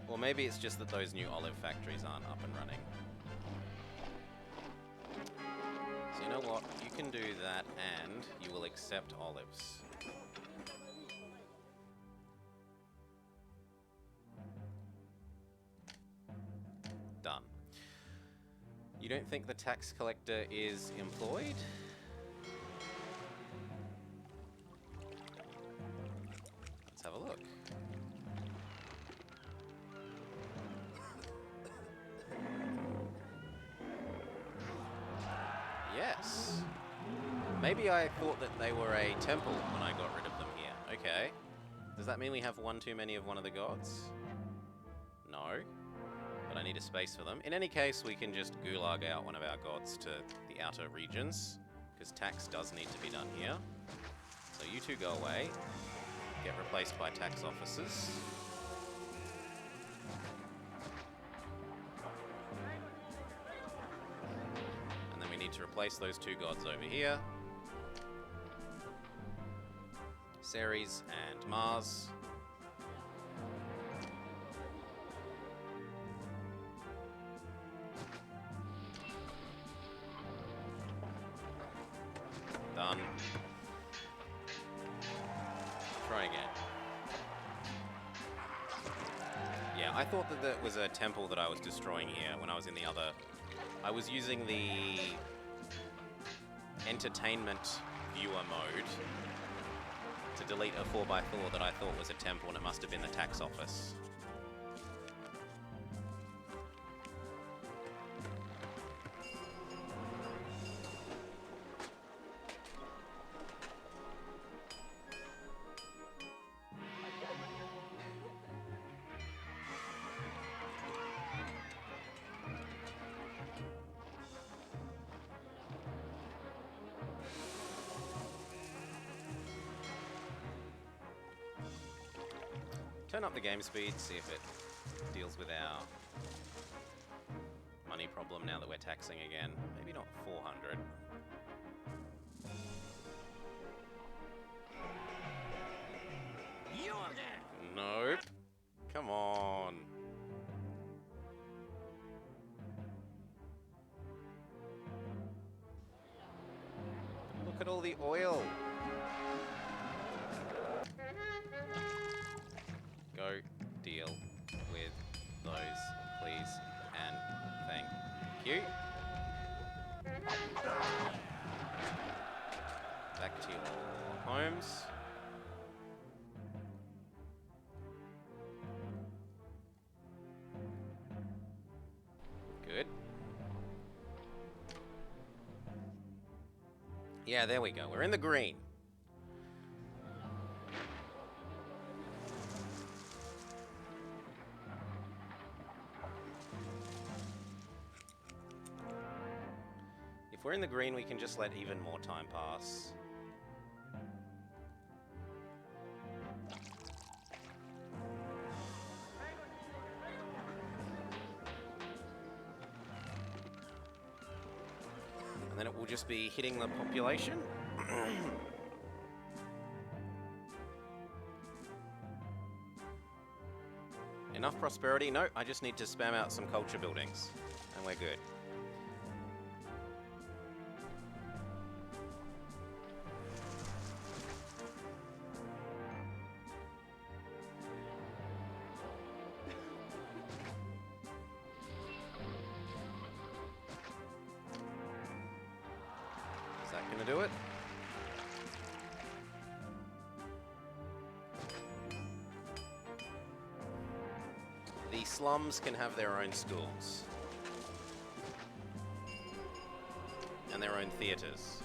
Or maybe it's just that those new olive factories aren't up and running. So you know what? You can do that and you will accept olives. Done. You don't think the tax collector is employed? Let's have a look. Yes. Maybe I thought that they were a temple when I got rid of them here. Okay. Does that mean we have one too many of one of the gods? No. But I need a space for them. In any case, we can just gulag out one of our gods to the outer regions, because tax does need to be done here. So you two go away. Get replaced by tax officers. And then we need to replace those two gods over here. Ceres and Mars. Done. Try again. Yeah, I thought that that was a temple that I was destroying here when I was in the other... I was using the entertainment viewer mode to delete a 4x4 that I thought was a temple, and it must have been the tax office. Turn up the game speed, see if it deals with our money problem now that we're taxing again. Maybe not 400. Nope. Come on. Look at all the oil. Go deal with those, please, and thank you. Back to your homes. Good. Yeah, there we go. We're in the green. If we're in the green, we can just let even more time pass. And then it will just be hitting the population. Enough prosperity? No, I just need to spam out some culture buildings, and we're good. Is that gonna do it? The slums can have their own schools. And their own theatres.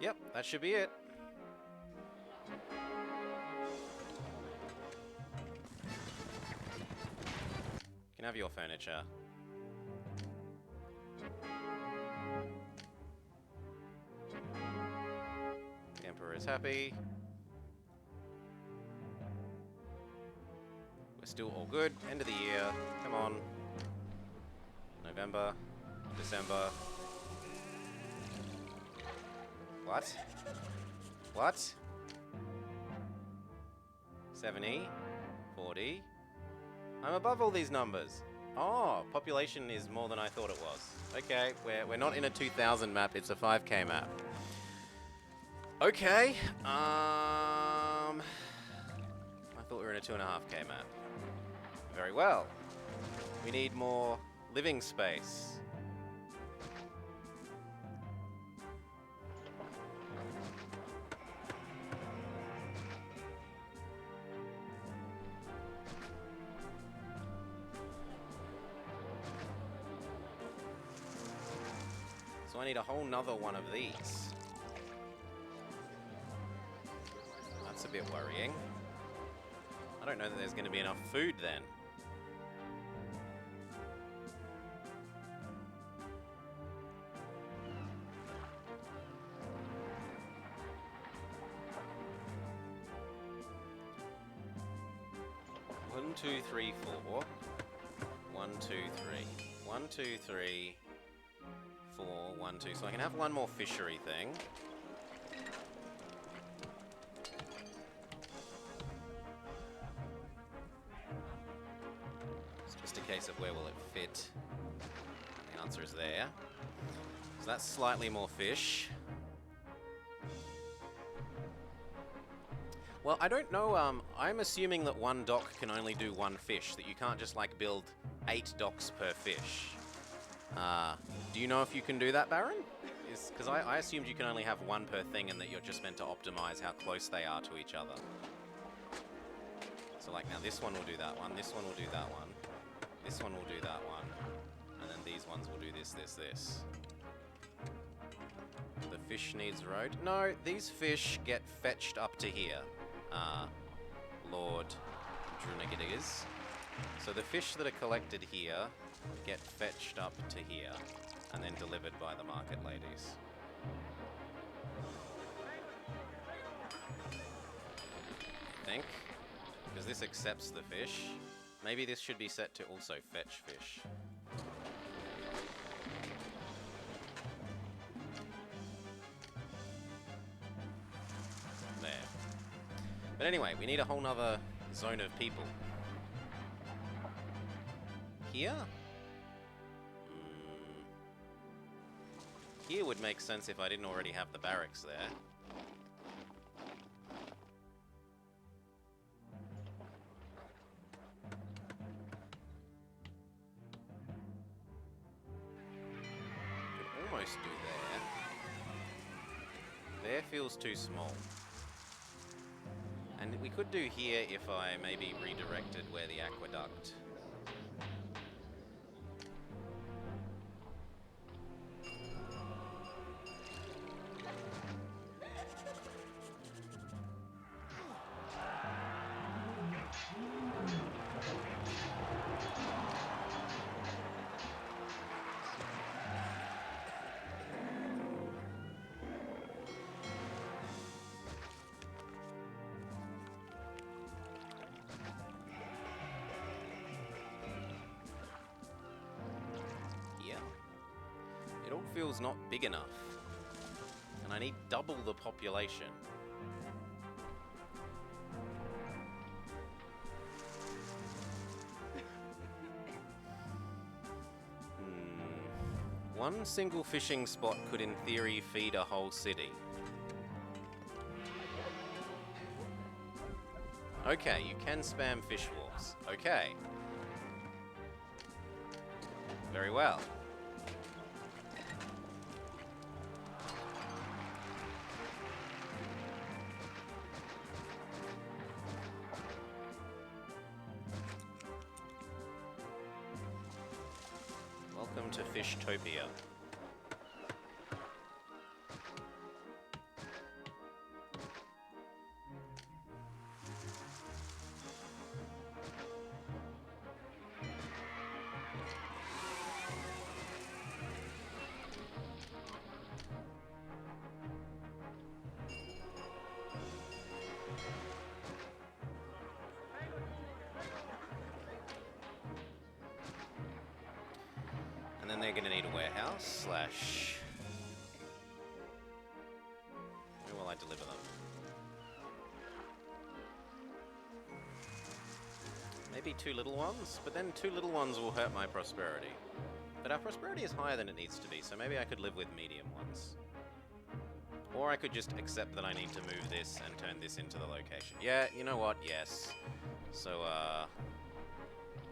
Yep, that should be it. You can have your furniture. The Emperor is happy. We're still all good. End of the year. Come on. November. December. What? What? 70? 40? I'm above all these numbers. Oh, population is more than I thought it was. Okay, we're not in a 2000 map, it's a 5k map. Okay, I thought we were in a 2.5k map. Very well. We need more living space. So I need a whole nother one of these. That's a bit worrying. I don't know that there's going to be enough food then. One, two, three, four. 1, 2, 3. 1, 2, 3, 4, 1, 2. So I can have one more fishery thing. It's just a case of where will it fit. The answer is there. So that's slightly more fish. Well, I don't know, I'm assuming that one dock can only do one fish, that you can't just, like, build 8 docks per fish. Do you know if you can do that, Baron? Because I assumed you can only have one per thing and that you're just meant to optimize how close they are to each other. So, like, now this one will do that one, this one will do that one, this one will do that one, and then these ones will do this, this, this. The fish needs road. No, these fish get fetched up to here. Lord Drunigidigas. So the fish that are collected here get fetched up to here and then delivered by the market ladies. I think. Because this accepts the fish. Maybe this should be set to also fetch fish. There. But anyway, we need a whole nother zone of people. Here? Here would make sense if I didn't already have the barracks there. Could almost do there. There feels too small. And we could do here if I maybe redirected where the aqueduct. It all feels not big enough. And I need double the population. One single fishing spot could in theory feed a whole city. Okay, you can spam fish wharfs. Okay. Very well. Welcome to Fishtopia. And then they're going to need a warehouse slash... Where will I deliver them? Maybe 2 little ones, but then 2 little ones will hurt my prosperity. But our prosperity is higher than it needs to be, so maybe I could live with medium ones. Or I could just accept that I need to move this and turn this into the location. Yeah, you know what? Yes. So,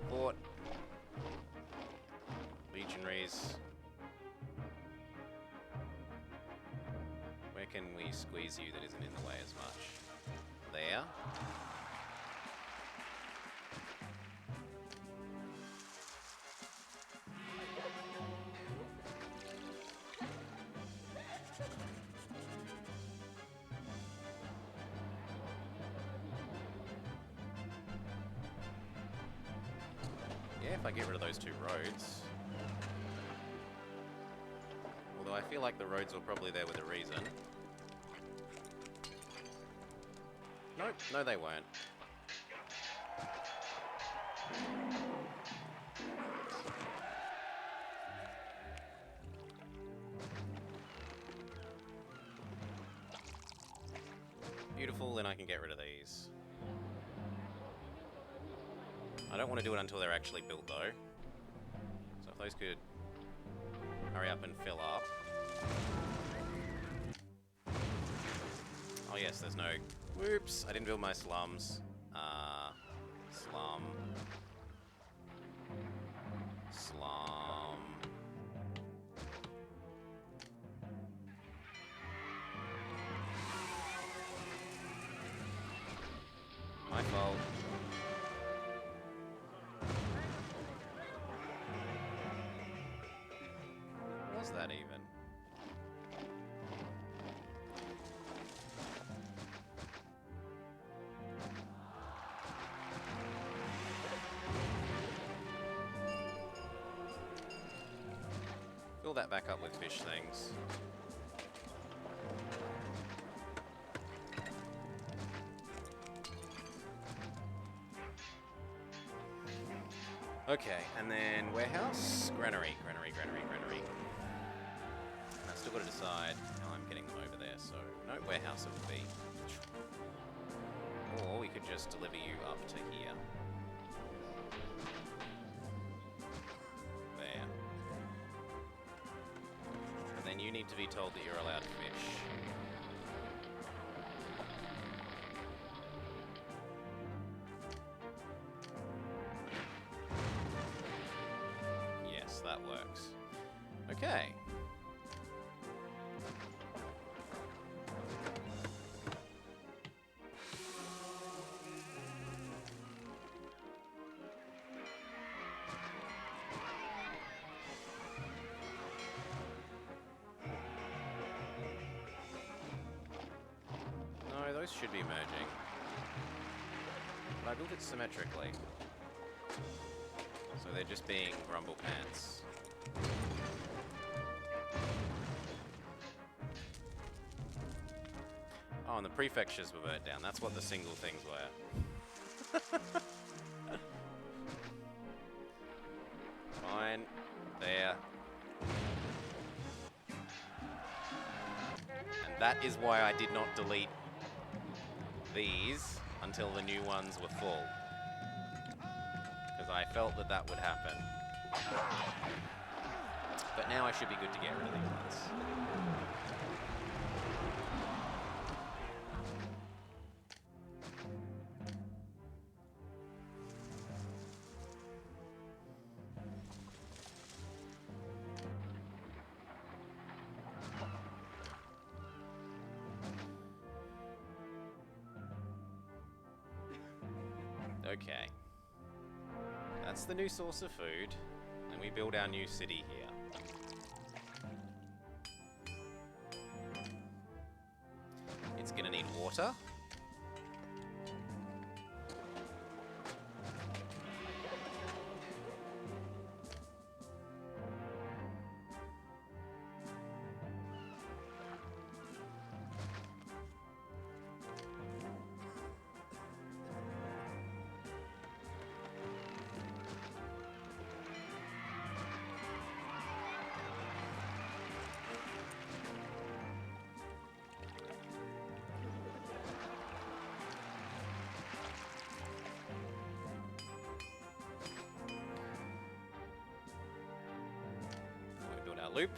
Port... Legionaries. Where can we squeeze you that isn't in the way as much? There. if I get rid of those 2 roads. Although I feel like the roads were probably there with a reason. Nope, no they weren't. Beautiful, then I can get rid of these. I don't want to do it until they're actually built though. So if those could hurry up and fill up. Oh yes, there's no... Whoops, I didn't build my slums. Slum. Slum. My fault. What was that even? Fill that back up with fish things. Okay, and then warehouse, granary. And I've still got to decide how I'm getting them over there, so no, warehouse it would be. Or we could just deliver you up to here. There. And then you need to be told that you're allowed to fish. Yes, that works. Okay. No, those should be merging. But I built it symmetrically. So they're just being grumble pants. Oh, and the prefectures were burnt down. That's what the single things were. Fine. There. And that is why I did not delete these until the new ones were full. Because I felt that that would happen. But now I should be good to get rid of these ones. Okay. That's the new source of food. And we build our new city here. It's gonna need water. Loop.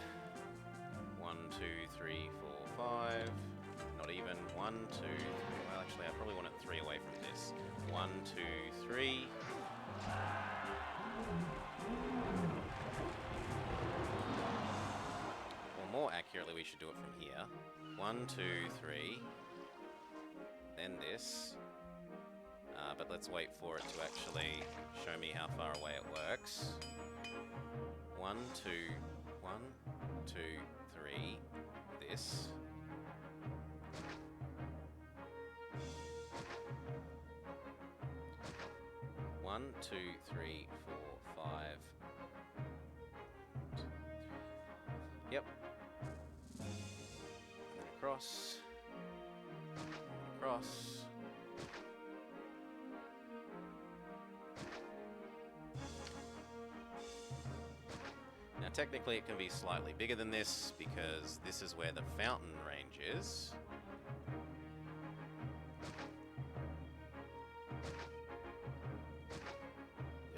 1, 2, 3, 4, 5. Not even. 1, 2, 3. Well, actually, I probably want it 3 away from this. 1, 2, 3. Or more accurately, we should do it from here. 1, 2, 3. Then this. But let's wait for it to actually show me how far away it works. 1, 2. 1, 2, 3, this. One, 2, 3, 4, across. Across. Now technically it can be slightly bigger than this because this is where the fountain range is.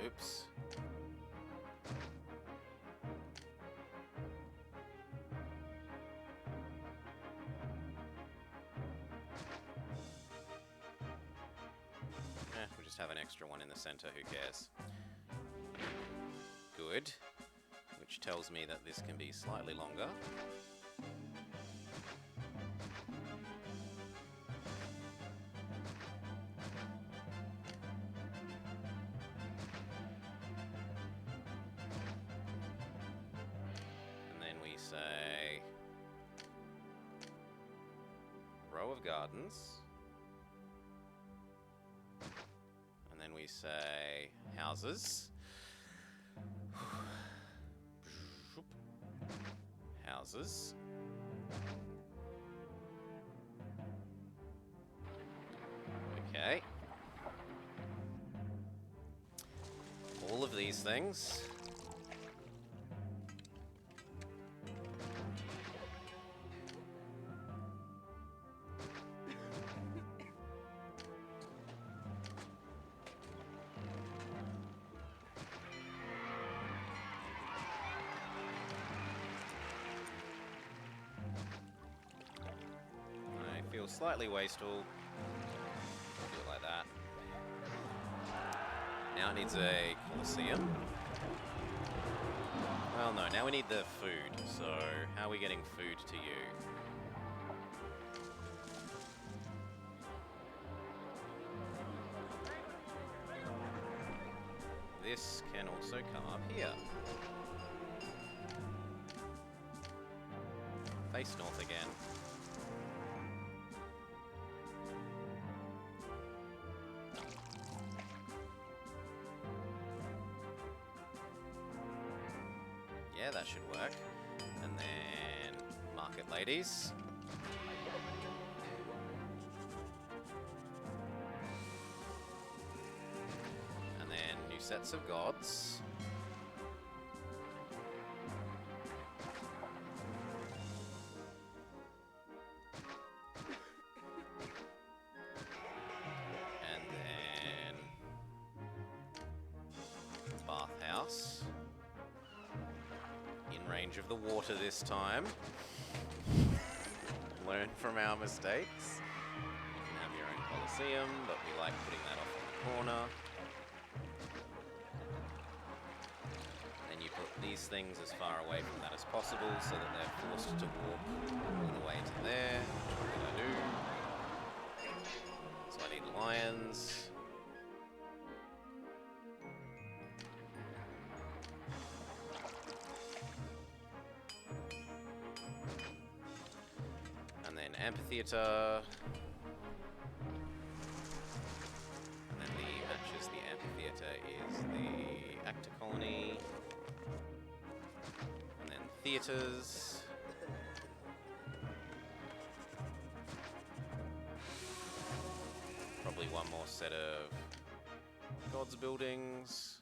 Oops. We'll just have an extra one in the center, who cares? Good. Which tells me that this can be slightly longer. And then we say row of gardens. And then we say houses. Houses. Okay. All of these things. Slightly wasteful. Do it like that. Now it needs a Colosseum. Well, no, now we need the food. So, how are we getting food to you? This can also come up here. Face north again. Yeah, that should work. And then market ladies. And then new sets of gods. And then bathhouse. Range of the water this time. Learn from our mistakes. You can have your own Colosseum, but we like putting that off in the corner. Then you put these things as far away from that as possible so that they're forced to walk all the way to there. What I do? So I need lions. Amphitheater. And then the matches the amphitheater is the actor colony. And then theaters. Probably one more set of gods buildings.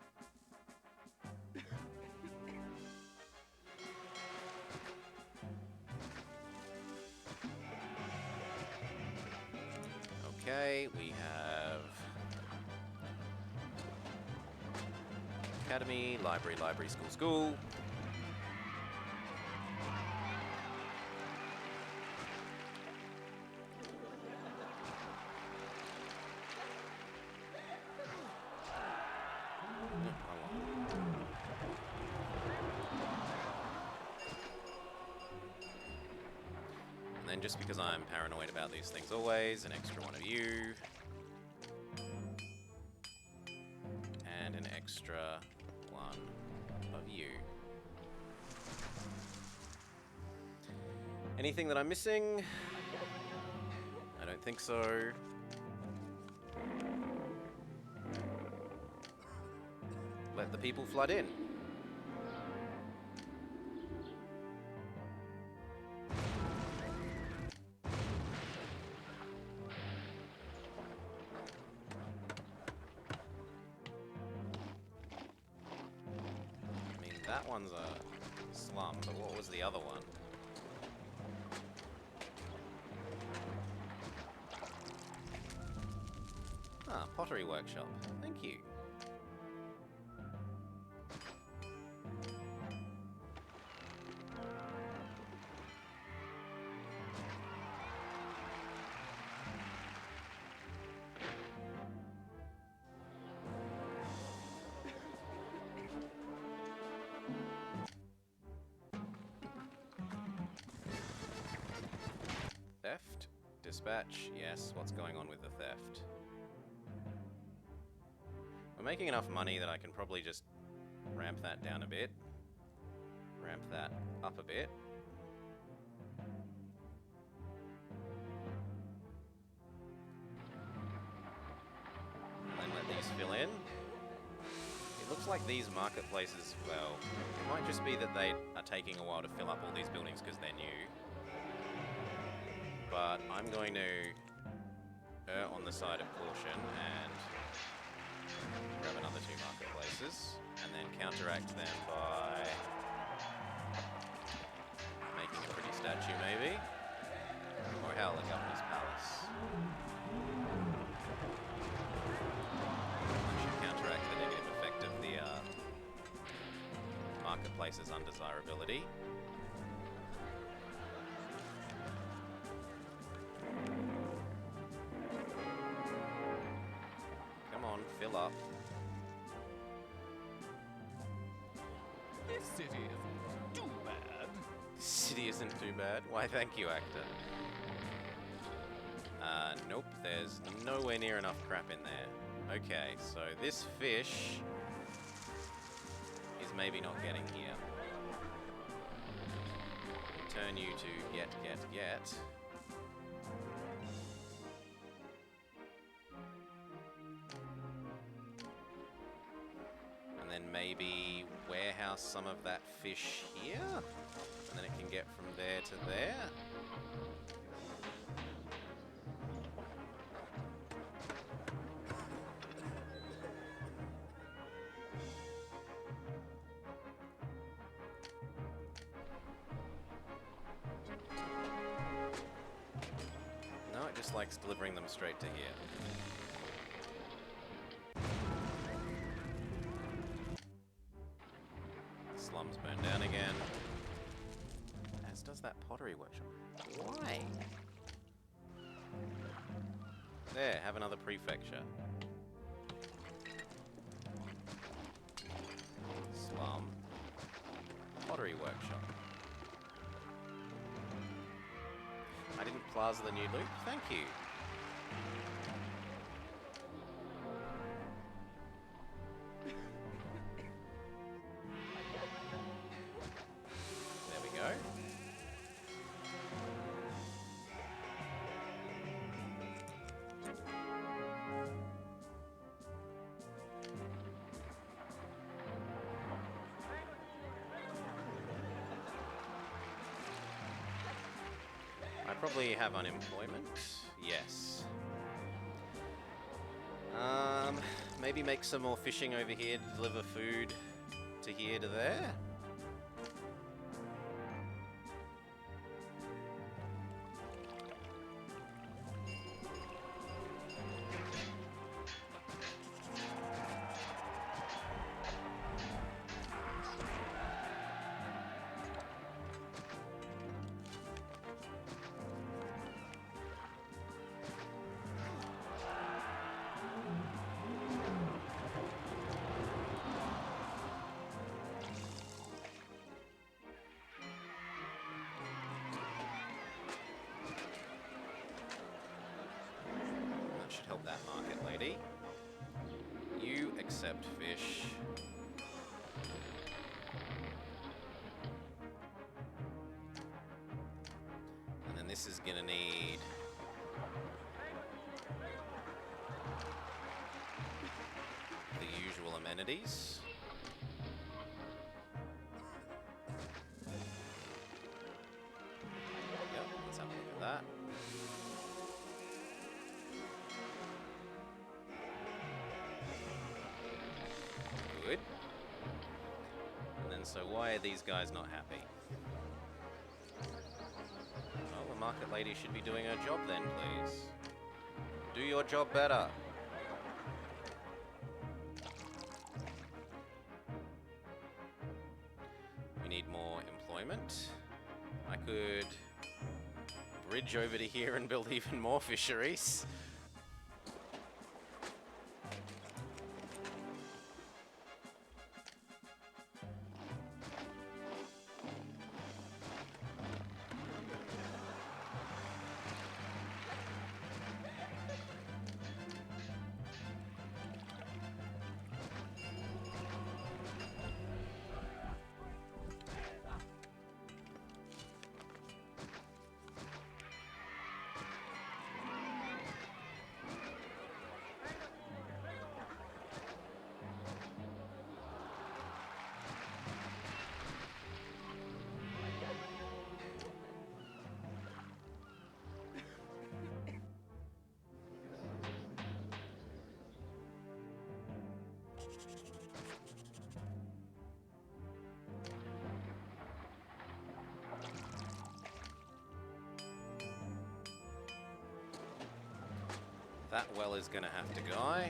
Okay, we have academy, library, library, school, school. And then just because I'm paranoid about these things always, an extra one of you. And an extra one of you. Anything that I'm missing? I don't think so. Let the people flood in. that one's a slum, but what was the other one? Ah, Pottery Workshop. Thank you. Theft? Dispatch? Yes, what's going on with the theft? We're making enough money that I can probably just ramp that down a bit. Ramp that up a bit. And then let these fill in. It looks like these marketplaces, well, it might just be that they are taking a while to fill up all these buildings because they're new. But I'm going to err on the side of caution and grab another 2 marketplaces, and then counteract them by making a pretty statue, maybe? Or hell, the Governor's Palace. I should counteract the negative effect of the marketplace's undesirability. Come on, fill up. This city isn't too bad. City isn't too bad. Why, thank you, actor. Nope, there's nowhere near enough crap in there. Okay, so this fish is maybe not getting here. Turn you to get. And then maybe warehouse some of that fish here, and then it can get from there to there. No, it just likes delivering them straight to here. Slums burn down again. As does that pottery workshop. Why? There, have another prefecture. Slum. Pottery workshop. I didn't plaza the new loop, thank you. There we go. I probably have unemployment. Yes. Maybe make some more fishing over here to deliver food to here to there. That should help that market lady. You accept fish. And then this is gonna need the usual amenities. Yep, let's have a look at that. Good. And then so why are these guys not happy? Well, the market lady should be doing her job then, please. Do your job better. We need more employment. I could bridge over to here and build even more fisheries. That well is gonna have to go.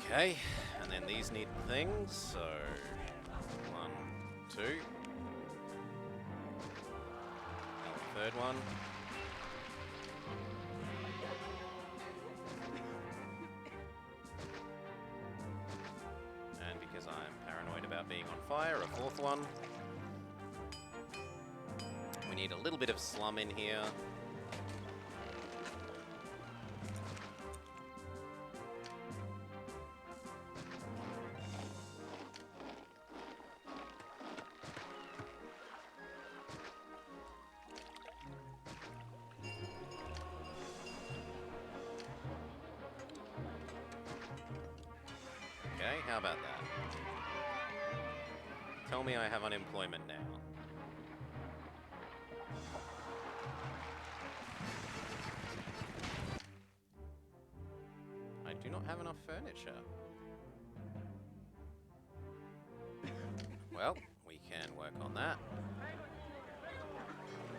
Okay, and then these need things, so 1, 2. Now the third one. And because I'm paranoid about being on fire, a fourth one. We need a little bit of slum in here. Okay, how about that? Tell me I have unemployment now. I do not have enough furniture. Well, we can work on that.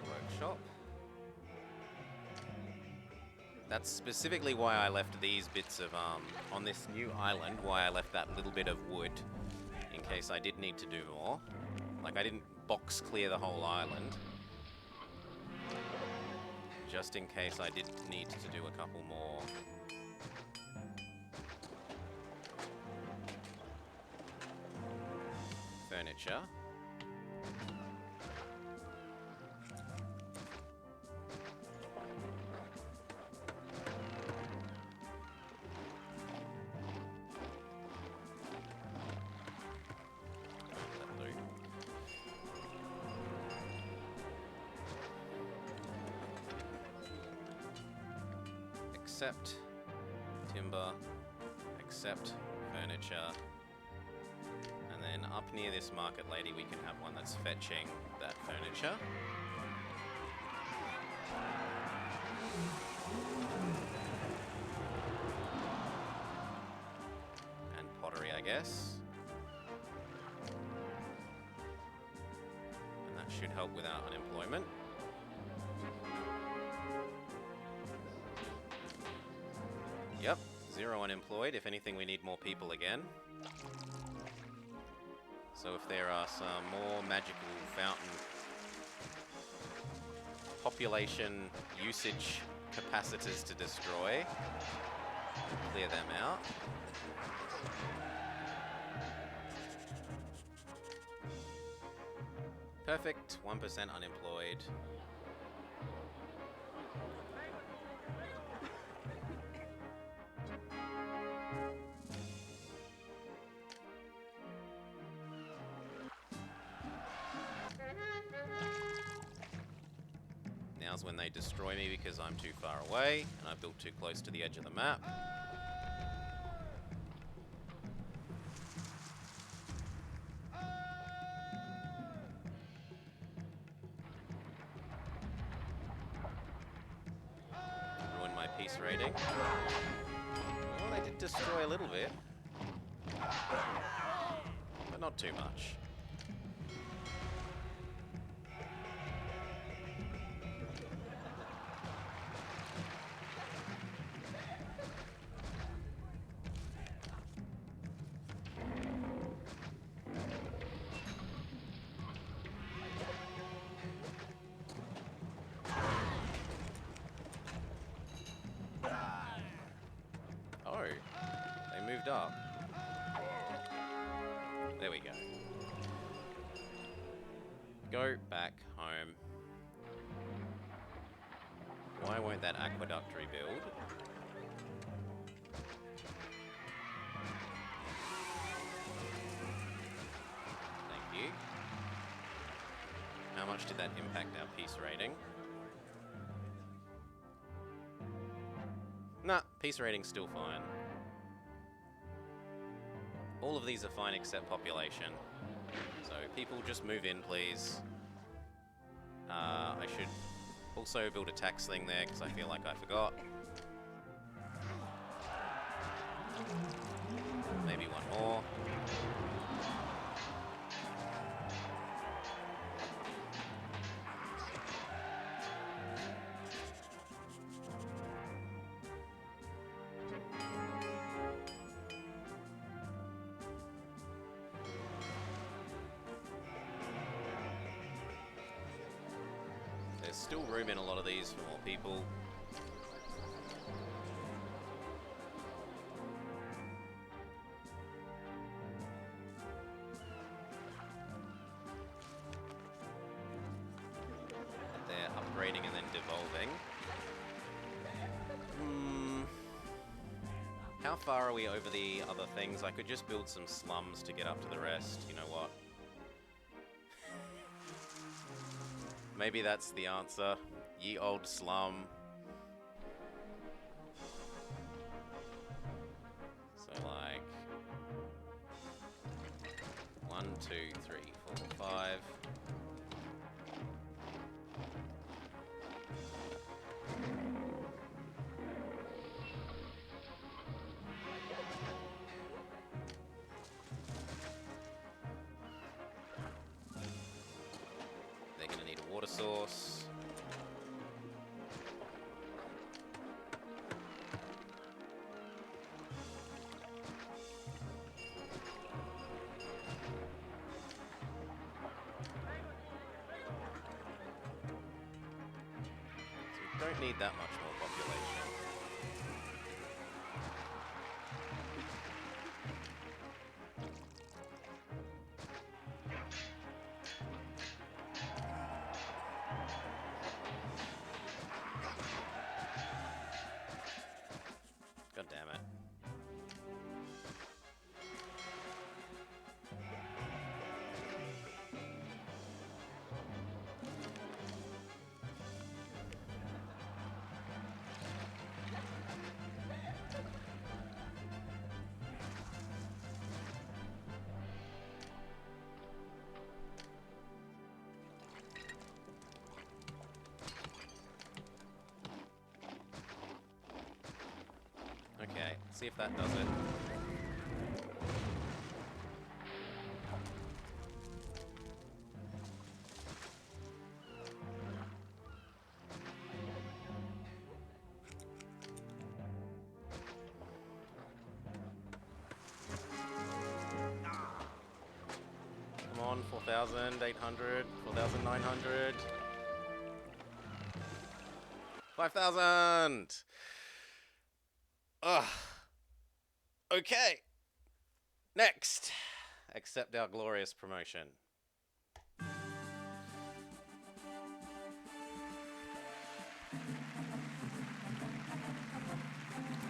Workshop. That's specifically why I left these bits of, on this new island, why I left that little bit of wood, in case I did need to do more. Like, I didn't box clear the whole island. Just in case I did need to do a couple more. Furniture. Accept timber, accept furniture, and then up near this market lady we can have one that's fetching that furniture. And pottery, I guess. And that should help with our unemployment. Yep, 0 unemployed. If anything, we need more people again. So if there are some more magical fountain population usage capacitors to destroy, clear them out. Perfect, 1% unemployed. Now's when they destroy me because I'm too far away and I built too close to the edge of the map. Ruined my peace rating. Well, they did destroy a little bit, but not too much. Oh, they moved up. There we go. Go back home. Why won't that aqueduct rebuild? Thank you. How much did that impact our peace rating? Nah, peace rating's still fine. All of these are fine except population. So people just move in, please. I should also build a tax thing there because I feel like I forgot. Maybe one more. There's still room in a lot of these for more people. They're upgrading and then devolving. How far are we over the other things? I could just build some slums to get up to the rest. You know what? Maybe that's the answer. Ye old slum. So like 1, 2, 3, 4, 5. They're gonna need a water source. So we don't need that much more population. God damn it. Okay, see if that does it. Come on, 4,800, 4,900. 5,000! Ugh. Okay. Next. Accept our glorious promotion.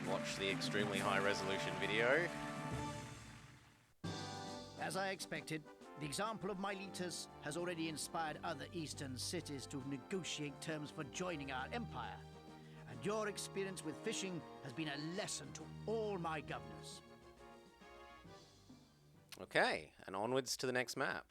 Watch the extremely high resolution video. As I expected, The example of Miletus has already inspired other eastern cities to negotiate terms for joining our empire. And your experience with fishing has been a lesson to all my governors. Okay, and onwards to the next map.